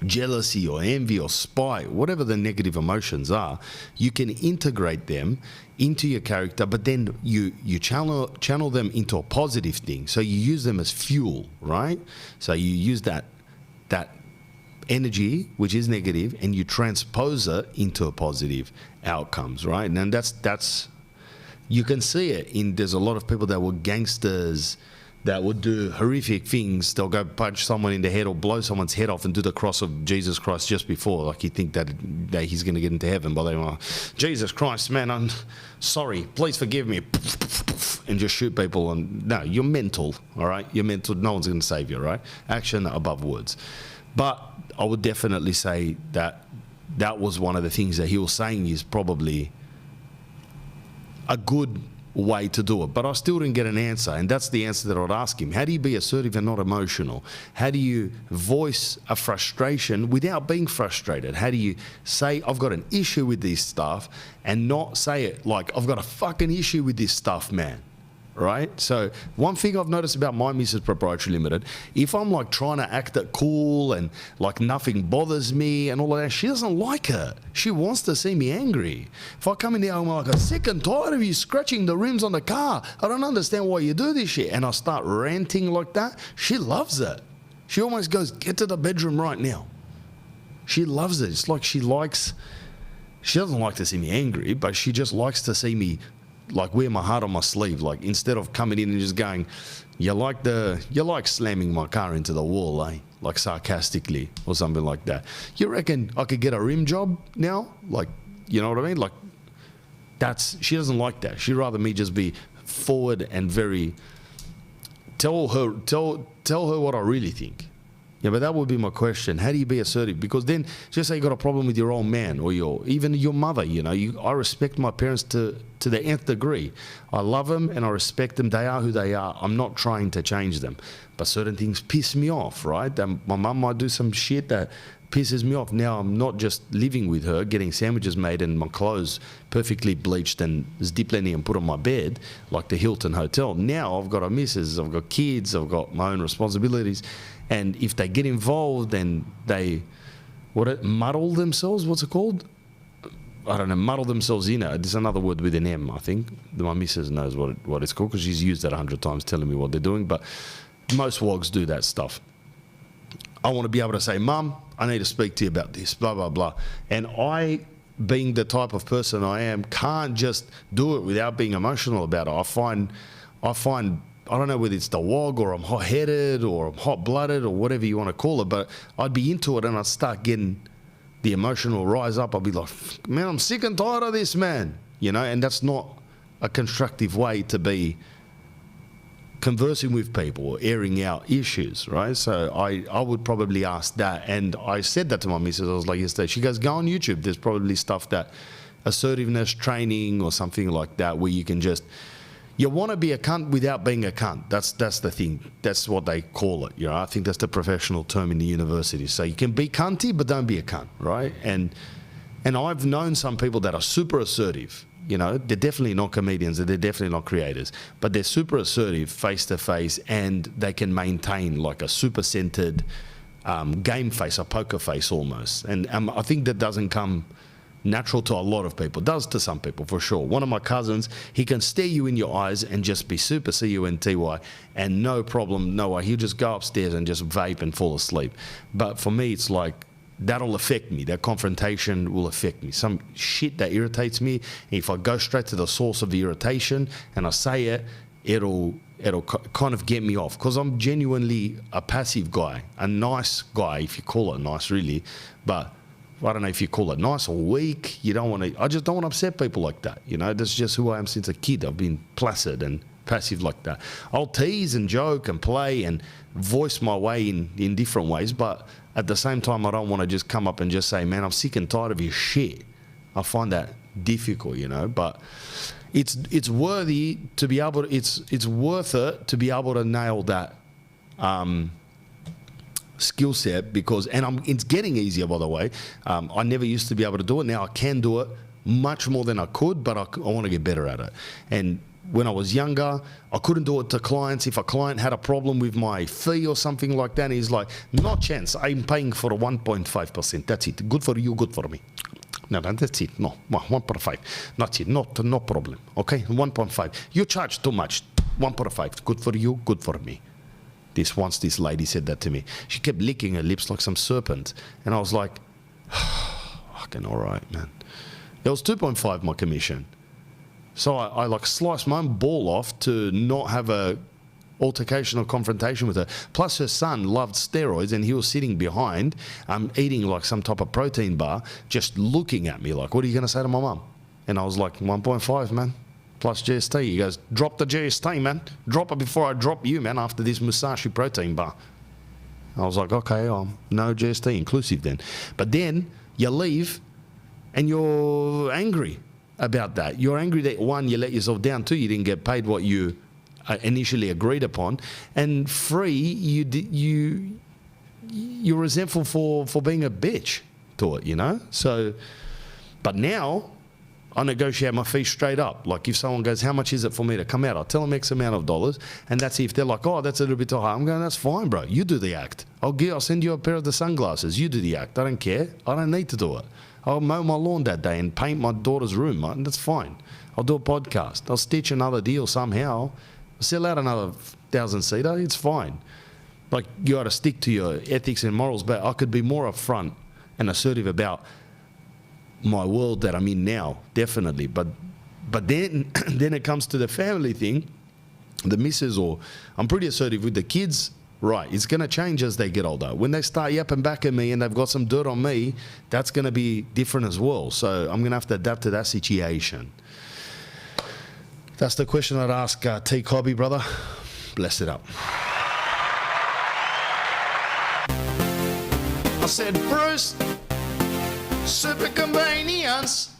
jealousy or envy or spite, whatever the negative emotions are, you can integrate them into your character, but then you channel them into a positive thing. So you use them as fuel, right? So you use that energy, which is negative, and you transpose it into a positive outcomes, right? And that's you can see it in, there's a lot of people that were gangsters that would do horrific things. They'll go punch someone in the head or blow someone's head off and do the cross of Jesus Christ just before. Like you think that he's going to get into heaven, but they are, Jesus Christ, man, I'm sorry, please forgive me, and just shoot people. And no, you're mental, all right? You're mental. No one's going to save you, right? Action above words. But I would definitely say that was one of the things that he was saying is probably a good way to do it, but I still didn't get an answer, and that's the answer that I'd ask him. How do you be assertive and not emotional? How do you voice a frustration without being frustrated? How do you say, I've got an issue with this stuff, and not say it like, I've got a fucking issue with this stuff, man? Right? So one thing I've noticed about my Mrs. Proprietary Limited, if I'm like trying to act it cool and like nothing bothers me and all of that, she doesn't like it. She wants to see me angry. If I come in there, I'm like, I'm sick and tired of you scratching the rims on the car. I don't understand why you do this shit. And I start ranting like that. She loves it. She almost goes, get to the bedroom right now. She loves it. It's like she doesn't like to see me angry, but she just likes to see me like wear my heart on my sleeve. Like instead of coming in and just going, you like slamming my car into the wall, eh? Like sarcastically or something like that. You reckon I could get a rim job now? Like, you know what I mean? Like she doesn't like that. She'd rather me just be forward and very, tell her what I really think. Yeah, but that would be my question. How do you be assertive? Because then, just say you got a problem with your old man or even your mother. You know, I respect my parents to the nth degree. I love them and I respect them. They are who they are. I'm not trying to change them, but certain things piss me off. Right? My mum might do some shit that pisses me off. Now I'm not just living with her, getting sandwiches made and my clothes perfectly bleached and zip lining and put on my bed like the Hilton Hotel. Now I've got a missus, I've got kids, I've got my own responsibilities. And if they get involved and they, muddle themselves, what's it called? I don't know, muddle themselves in it. There's another word with an M, I think. My missus knows what it's called because she's used that 100 times telling me what they're doing. But most wogs do that stuff. I want to be able to say, Mum, I need to speak to you about this, blah, blah, blah. And I, being the type of person I am, can't just do it without being emotional about it. I find I don't know whether it's the wog or I'm hot-headed or I'm hot-blooded or whatever you want to call it, but I'd be into it and I'd start getting the emotional rise up. I'd be like, man, I'm sick and tired of this, man. You know, and that's not a constructive way to be conversing with people or airing out issues, right? So I would probably ask that. And I said that to my missus. I was like yesterday, she goes, go on YouTube. There's probably stuff that assertiveness training or something like that where you can just, you want to be a cunt without being a cunt. That's the thing. That's what they call it. You know, I think that's the professional term in the university. So you can be cunty, but don't be a cunt, right? And I've known some people that are super assertive. You know, they're definitely not comedians, they're definitely not creators, but they're super assertive face to face, and they can maintain like a super centered game face, a poker face almost. And I think that doesn't come natural to a lot of people. It does to some people for sure. One of my cousins, he can stare you in your eyes and just be super C-U-N-T-Y and no problem, no way. He'll just go upstairs and just vape and fall asleep. But for me, it's like, that'll affect me. That confrontation will affect me. Some shit that irritates me, if I go straight to the source of the irritation and I say it, it'll kind of get me off, because I'm genuinely a passive guy, a nice guy, if you call it nice really, but I don't know if you call it nice or weak. I just don't want to upset people like that. You know, that's just who I am since a kid. I've been placid and passive like that. I'll tease and joke and play and voice my way in different ways, but at the same time, I don't want to just come up and just say, man, I'm sick and tired of your shit. I find that difficult, you know, but it's worthy to be able to, it's worth it to be able to nail that skill set, because, and it's getting easier, by the way. I never used to be able to do it. Now I can do it much more than I could, but I want to get better at it. And when I was younger, I couldn't do it to clients. If a client had a problem with my fee or something like that, he's like, no chance, I'm paying for 1.5%. That's it. Good for you, good for me. No, that's it. No, 1.5. That's it. No problem. Okay, 1.5. You charge too much. 1.5. Good for you, good for me. Once this lady said that to me. She kept licking her lips like some serpent. And I was like, fucking all right, man. It was 2.5 my commission. So I like sliced my own ball off to not have a altercation or confrontation with her. Plus her son loved steroids and he was sitting behind eating like some type of protein bar, just looking at me like, what are you going to say to my mum? And I was like, 1.5, man, plus GST. He goes, drop the GST, man. Drop it before I drop you, man, after this Musashi protein bar. I was like, okay, no GST inclusive then. But then you leave and you're angry about that. You're angry that, one, you let yourself down. Two, you didn't get paid what you initially agreed upon. And three, you're resentful for being a bitch to it, you know? So, but now I negotiate my fee straight up. Like if someone goes, how much is it for me to come out? I'll tell them X amount of dollars. And that's if they're like, oh, that's a little bit too high. I'm going, that's fine, bro. You do the act. I'll send you a pair of the sunglasses. You do the act. I don't care. I don't need to do it. I'll mow my lawn that day and paint my daughter's room, man. That's fine. I'll do a podcast. I'll stitch another deal somehow. I'll sell out another 1,000-seater. It's fine. Like, you got to stick to your ethics and morals. But I could be more upfront and assertive about my world that I'm in now, definitely. But then it comes to the family thing, the missus, or I'm pretty assertive with the kids. Right, it's going to change as they get older. When they start yapping back at me and they've got some dirt on me, that's going to be different as well. So I'm going to have to adapt to that situation. That's the question I'd ask T. Cobby, brother. Bless it up. I said, Bruce, super convenience.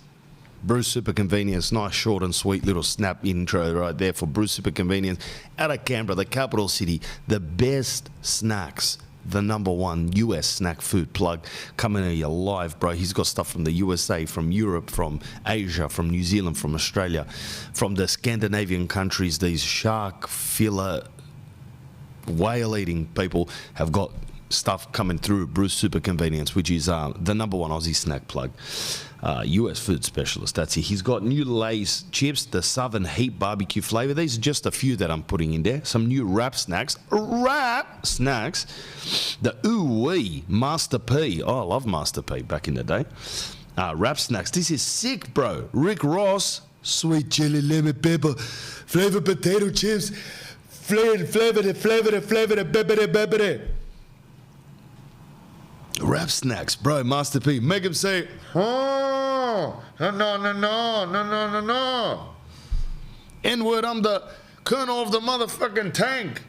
Bruce Super Convenience, nice short and sweet little snap intro right there for Bruce Super Convenience out of Canberra, the capital city. The best snacks, the #1 US snack food plug coming to you live, bro. He's got stuff from the USA, from Europe, from Asia, from New Zealand, from Australia, from the Scandinavian countries. These shark filler whale eating people have got stuff coming through Bruce Super Convenience, which is the #1 Aussie snack plug. US food specialist, that's it. He's got new Lay's chips, the Southern Heat barbecue flavour. These are just a few that I'm putting in there. Some new wrap snacks. The Ooh-wee Master P. Oh, I love Master P back in the day. Wrap snacks. This is sick, bro. Rick Ross, sweet chili lemon pepper, flavoured potato chips, flavoured. Wrap snacks, bro. Master P. Make him say, oh, no. N-word, I'm the colonel of the motherfucking tank.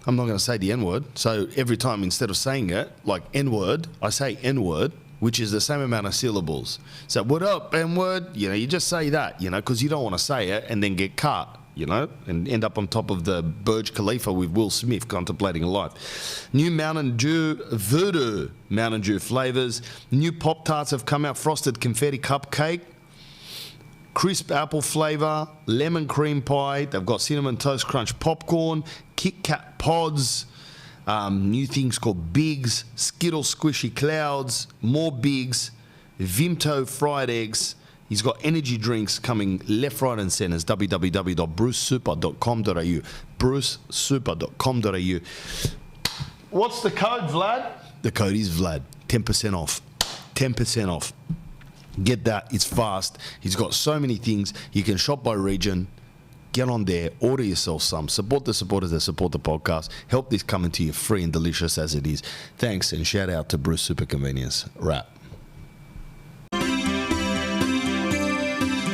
I'm not going to say the N-word. So every time, instead of saying it, like N-word, I say N-word, which is the same amount of syllables. So what up, N-word? You know, you just say that, you know, because you don't want to say it and then get cut, you know, and end up on top of the Burj Khalifa with Will Smith contemplating life. New Mountain Dew, Voodoo Mountain Dew flavours. New Pop-Tarts have come out, frosted confetti cupcake, crisp apple flavour, lemon cream pie. They've got cinnamon toast crunch popcorn, Kit Kat pods, new things called Bigs, Skittles squishy clouds, more Bigs, Vimto fried eggs. He's got energy drinks coming left, right and centres. www.brucesuper.com.au. brucesuper.com.au. What's the code, Vlad? The code is Vlad. 10% off. 10% off. Get that. It's fast. He's got so many things. You can shop by region. Get on there. Order yourself some. Support the supporters that support the podcast. Help this coming to you free and delicious as it is. Thanks and shout out to Bruce Super Convenience. Wrap.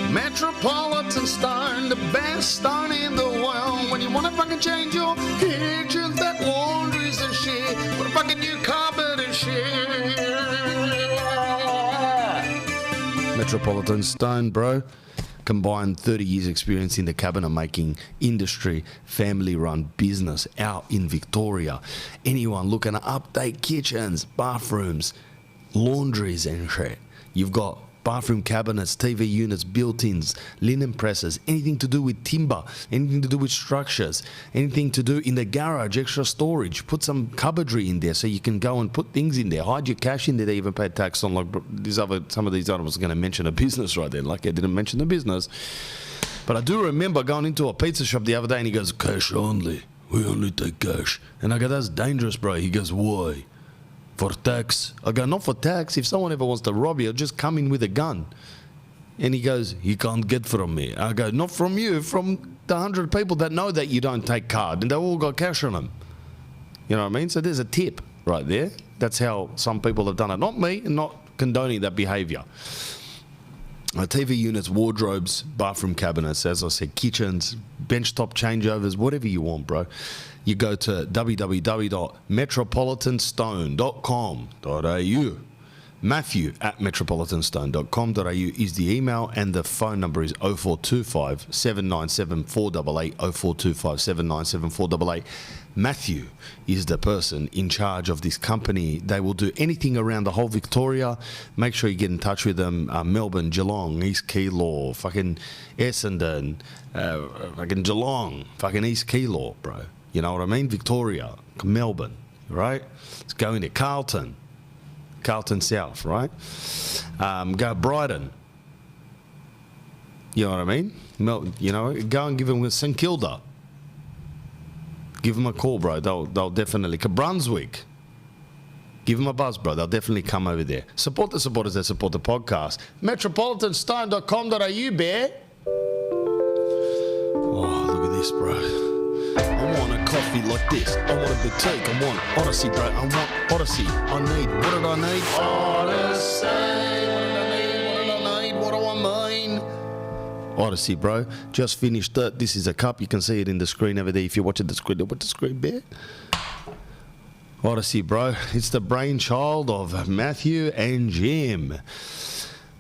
Metropolitan Stone, the best stone in the world. When you want to fucking change your kitchen, that laundries and shit, put a fucking new carpet and shit. Metropolitan Stone, bro. Combined 30 years experience in the cabinet making industry, family run business out in Victoria. Anyone looking to update kitchens, bathrooms, laundries and shit. You've got bathroom cabinets, TV units, built-ins, linen presses, anything to do with timber, anything to do with structures, anything to do in the garage, extra storage. Put some cupboardry in there so you can go and put things in there. Hide your cash in there. They even pay tax on like some of these items. I was going to mention a business right then, like I didn't mention the business. But I do remember going into a pizza shop the other day and he goes, cash only. We only take cash. And I go, that's dangerous, bro. He goes, why? For tax. I go, not for tax. If someone ever wants to rob you, just come in with a gun. And he goes, you can't get from me. I go, not from you, from the 100 people that know that you don't take card, and they all got cash on them. You know what I mean? So there's a tip right there. That's how some people have done it. Not me, and not condoning that behaviour. TV units, wardrobes, bathroom cabinets, as I said, kitchens, benchtop changeovers, whatever you want, bro. You go to www.metropolitanstone.com.au. Matthew@metropolitanstone.com.au is the email, and the phone number is 0425 797 488, 0425 797 488. Matthew is the person in charge of this company. They will do anything around the whole Victoria. Make sure you get in touch with them. Melbourne, Geelong, East Keilor, fucking Essendon, fucking Geelong, fucking East Keilor, bro. You know what I mean? Victoria, Melbourne, right? Let's go into Carlton South, right? Go Brighton. You know what I mean? You know, go and give them with St Kilda. Give them a call, bro. They'll definitely. Brunswick. Give them a buzz, bro. They'll definitely come over there. Support the supporters that support the podcast. Metropolitanstone.com.au, bear. Oh, look at this, bro. I want a coffee like this. I want a boutique. I want Odyssey, bro. I want Odyssey. I need. What did I need? Odyssey. What do I mean? Odyssey, bro. Just finished it. This is a cup. You can see it in the screen over there. If you're watching the screen, what's the screen, bear? Odyssey, bro. It's the brainchild of Matthew and Jim.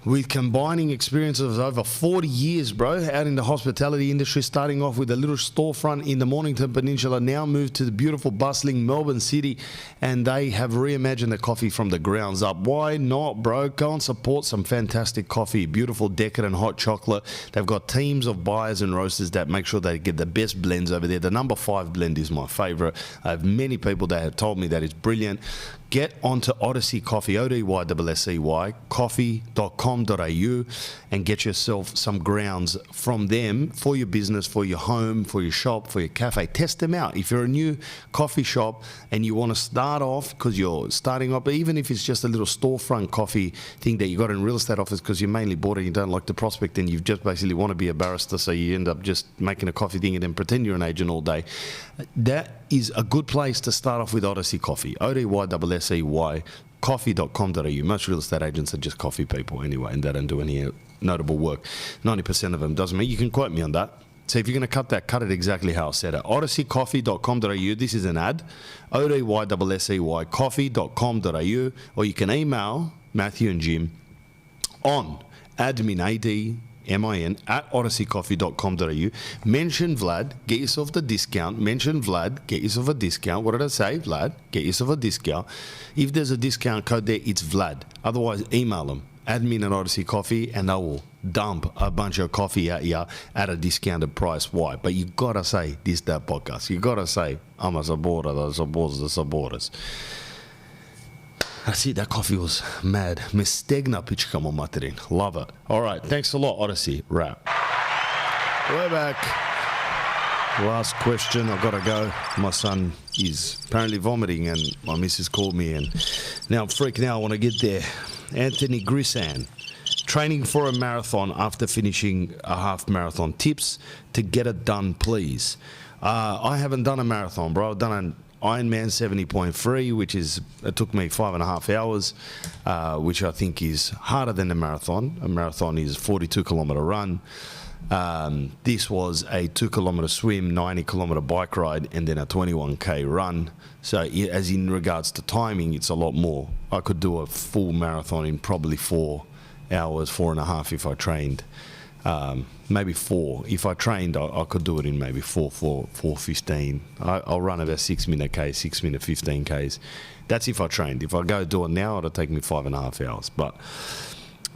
With combining experiences of over 40 years, bro, out in the hospitality industry, starting off with a little storefront in the Mornington Peninsula, now moved to the beautiful, bustling Melbourne City, and they have reimagined the coffee from the grounds up. Why not, bro? Go and support some fantastic coffee, beautiful, decadent hot chocolate. They've got teams of buyers and roasters that make sure they get the best blends over there. The number 5 blend is my favourite. I have many people that have told me that it's brilliant. Get onto Odyssey Coffee, ODYSSEY, coffee.com.au, and get yourself some grounds from them for your business, for your home, for your shop, for your cafe. Test them out. If you're a new coffee shop and you want to start off, because you're starting up, even if it's just a little storefront coffee thing that you got in real estate office because you're mainly bored and you don't like the prospect and you just basically want to be a barrister, so you end up just making a coffee thing and then pretend you're an agent all day. That is a good place to start off with Odyssey Coffee, ODYSSEY, coffee.com.au. Most real estate agents are just coffee people anyway, and they don't do any notable work. 90% of them doesn't mean. You can quote me on that. So if you're going to cut that, cut it exactly how I said it. odysseycoffee.com.au. This is an ad. ODYSSEY, coffee.com.au. Or you can email Matthew and Jim on admin, ADMIN, at odysseycoffee.com.au. Mention Vlad, get yourself the discount. Mention Vlad, get yourself a discount. What did I say? Vlad, get yourself a discount. If there's a discount code there, it's Vlad. Otherwise, email them. Admin at Odyssey Coffee, and they will dump a bunch of coffee at you at a discounted price. Why? But you gotta say this, that podcast. You gotta say, I'm a supporter that supports the supporters. That's it. That coffee was mad. Me stegna pičkamo materin. Love it. All right. Thanks a lot, Odyssey. Wrap. We're back. Last question. I've got to go. My son is apparently vomiting, and my missus called me, and now I'm freaking out. I want to get there. Anthony Grisan, training for a marathon after finishing a half marathon. Tips to get it done, please. I haven't done a marathon, bro. I've done an Ironman 70.3, which is, it took me 5.5 hours, which I think is harder than a marathon. A marathon is a 42-kilometre run. This was a 2-kilometre swim, 90-kilometre bike ride, and then a 21k run. So as in regards to timing, it's a lot more. I could do a full marathon in probably 4 hours, 4.5 if I trained. Maybe 4. If I trained, I could do it in maybe 4:15. I'll run about 6-minute Ks, 6-minute 15Ks. That's if I trained. If I go do it now, it'll take me 5.5 hours. But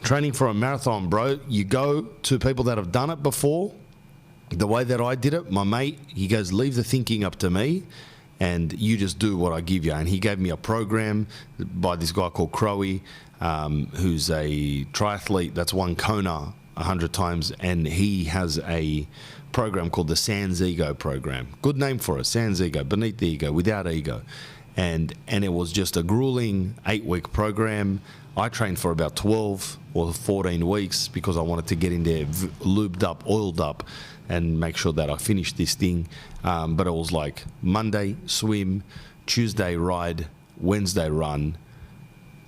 training for a marathon, bro, you go to people that have done it before. The way that I did it, my mate, he goes, leave the thinking up to me, and you just do what I give you. And he gave me a program by this guy called Crowy, who's a triathlete that's won Kona 100 times, and he has a program called the Sans Ego program. Good name for it, Sans Ego, beneath the ego, without ego. And it was just a grueling 8-week program. I trained for about 12 or 14 weeks because I wanted to get in there lubed up, oiled up, and make sure that I finished this thing. But it was like Monday, swim, Tuesday, ride, Wednesday, run,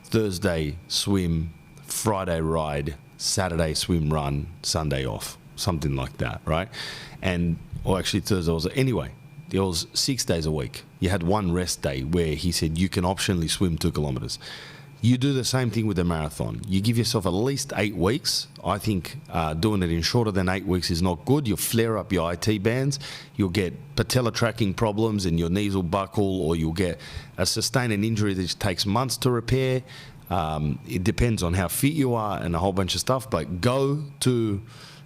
Thursday, swim, Friday, ride, Saturday, swim, run, Sunday off, something like that, right? Or actually Thursday was, anyway, it was 6 days a week. You had one rest day where he said you can optionally swim 2 kilometers. You do the same thing with the marathon. You give yourself at least 8 weeks. I think doing it in shorter than 8 weeks is not good. You'll flare up your IT bands. You'll get patella tracking problems and your knees will buckle, or you'll get a sustain an injury that takes months to repair. It depends on how fit you are and a whole bunch of stuff, but go to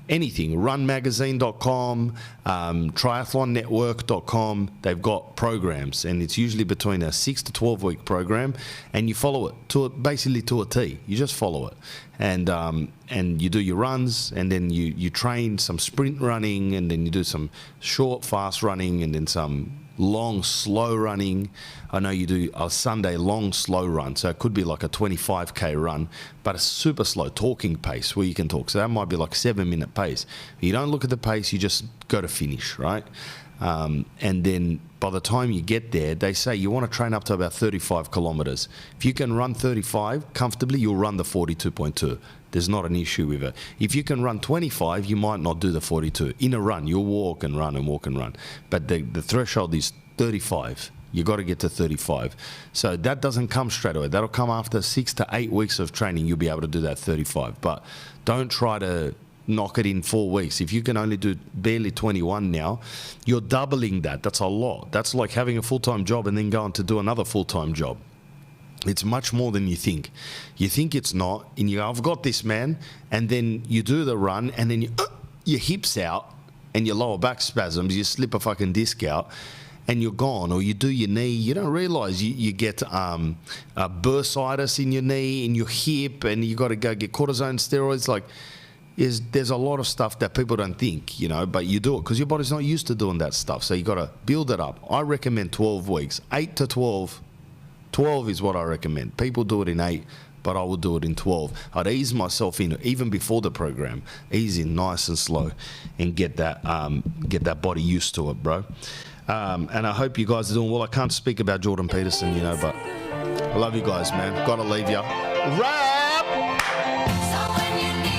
anything, runmagazine.com, triathlonnetwork.com. They've got programs, and it's usually between a 6 to 12 week program, and you follow it basically to a T. You just follow it, and you do your runs, and then you train some sprint running, and then you do some short fast running, and then some long slow running. I know you do a Sunday long slow run, so it could be like a 25k run, but a super slow talking pace where you can talk. So that might be like 7-minute pace. You don't look at the pace, you just go to finish, right? And then by the time you get there, they say you want to train up to about 35 kilometers. If you can run 35 comfortably, you'll run the 42.2. There's not an issue with it. If you can run 25, you might not do the 42. In a run, you'll walk and run and walk and run. But the threshold is 35. You got to get to 35. So that doesn't come straight away. That'll come after 6 to 8 weeks of training. You'll be able to do that 35. But don't try to knock it in 4 weeks. If you can only do barely 21 now, you're doubling that. That's a lot. That's like having a full-time job and then going to do another full-time job. It's much more than you think. You think it's not, and you go, I've got this, man. And then you do the run, and then your hips out, and your lower back spasms, you slip a fucking disc out, and you're gone. Or you do your knee, you don't realise you get bursitis in your knee, in your hip, and you got to go get cortisone steroids. Like, there's a lot of stuff that people don't think, but you do it because your body's not used to doing that stuff. So you got to build it up. I recommend 12 weeks, 8 to 12. 12 is what I recommend. People do it in 8, but I would do it in 12. I'd ease myself in, even before the program, ease in nice and slow, and get that body used to it, bro. And I hope you guys are doing well. I can't speak about Jordan Peterson, but I love you guys, man. Gotta leave ya. Rap! So when you need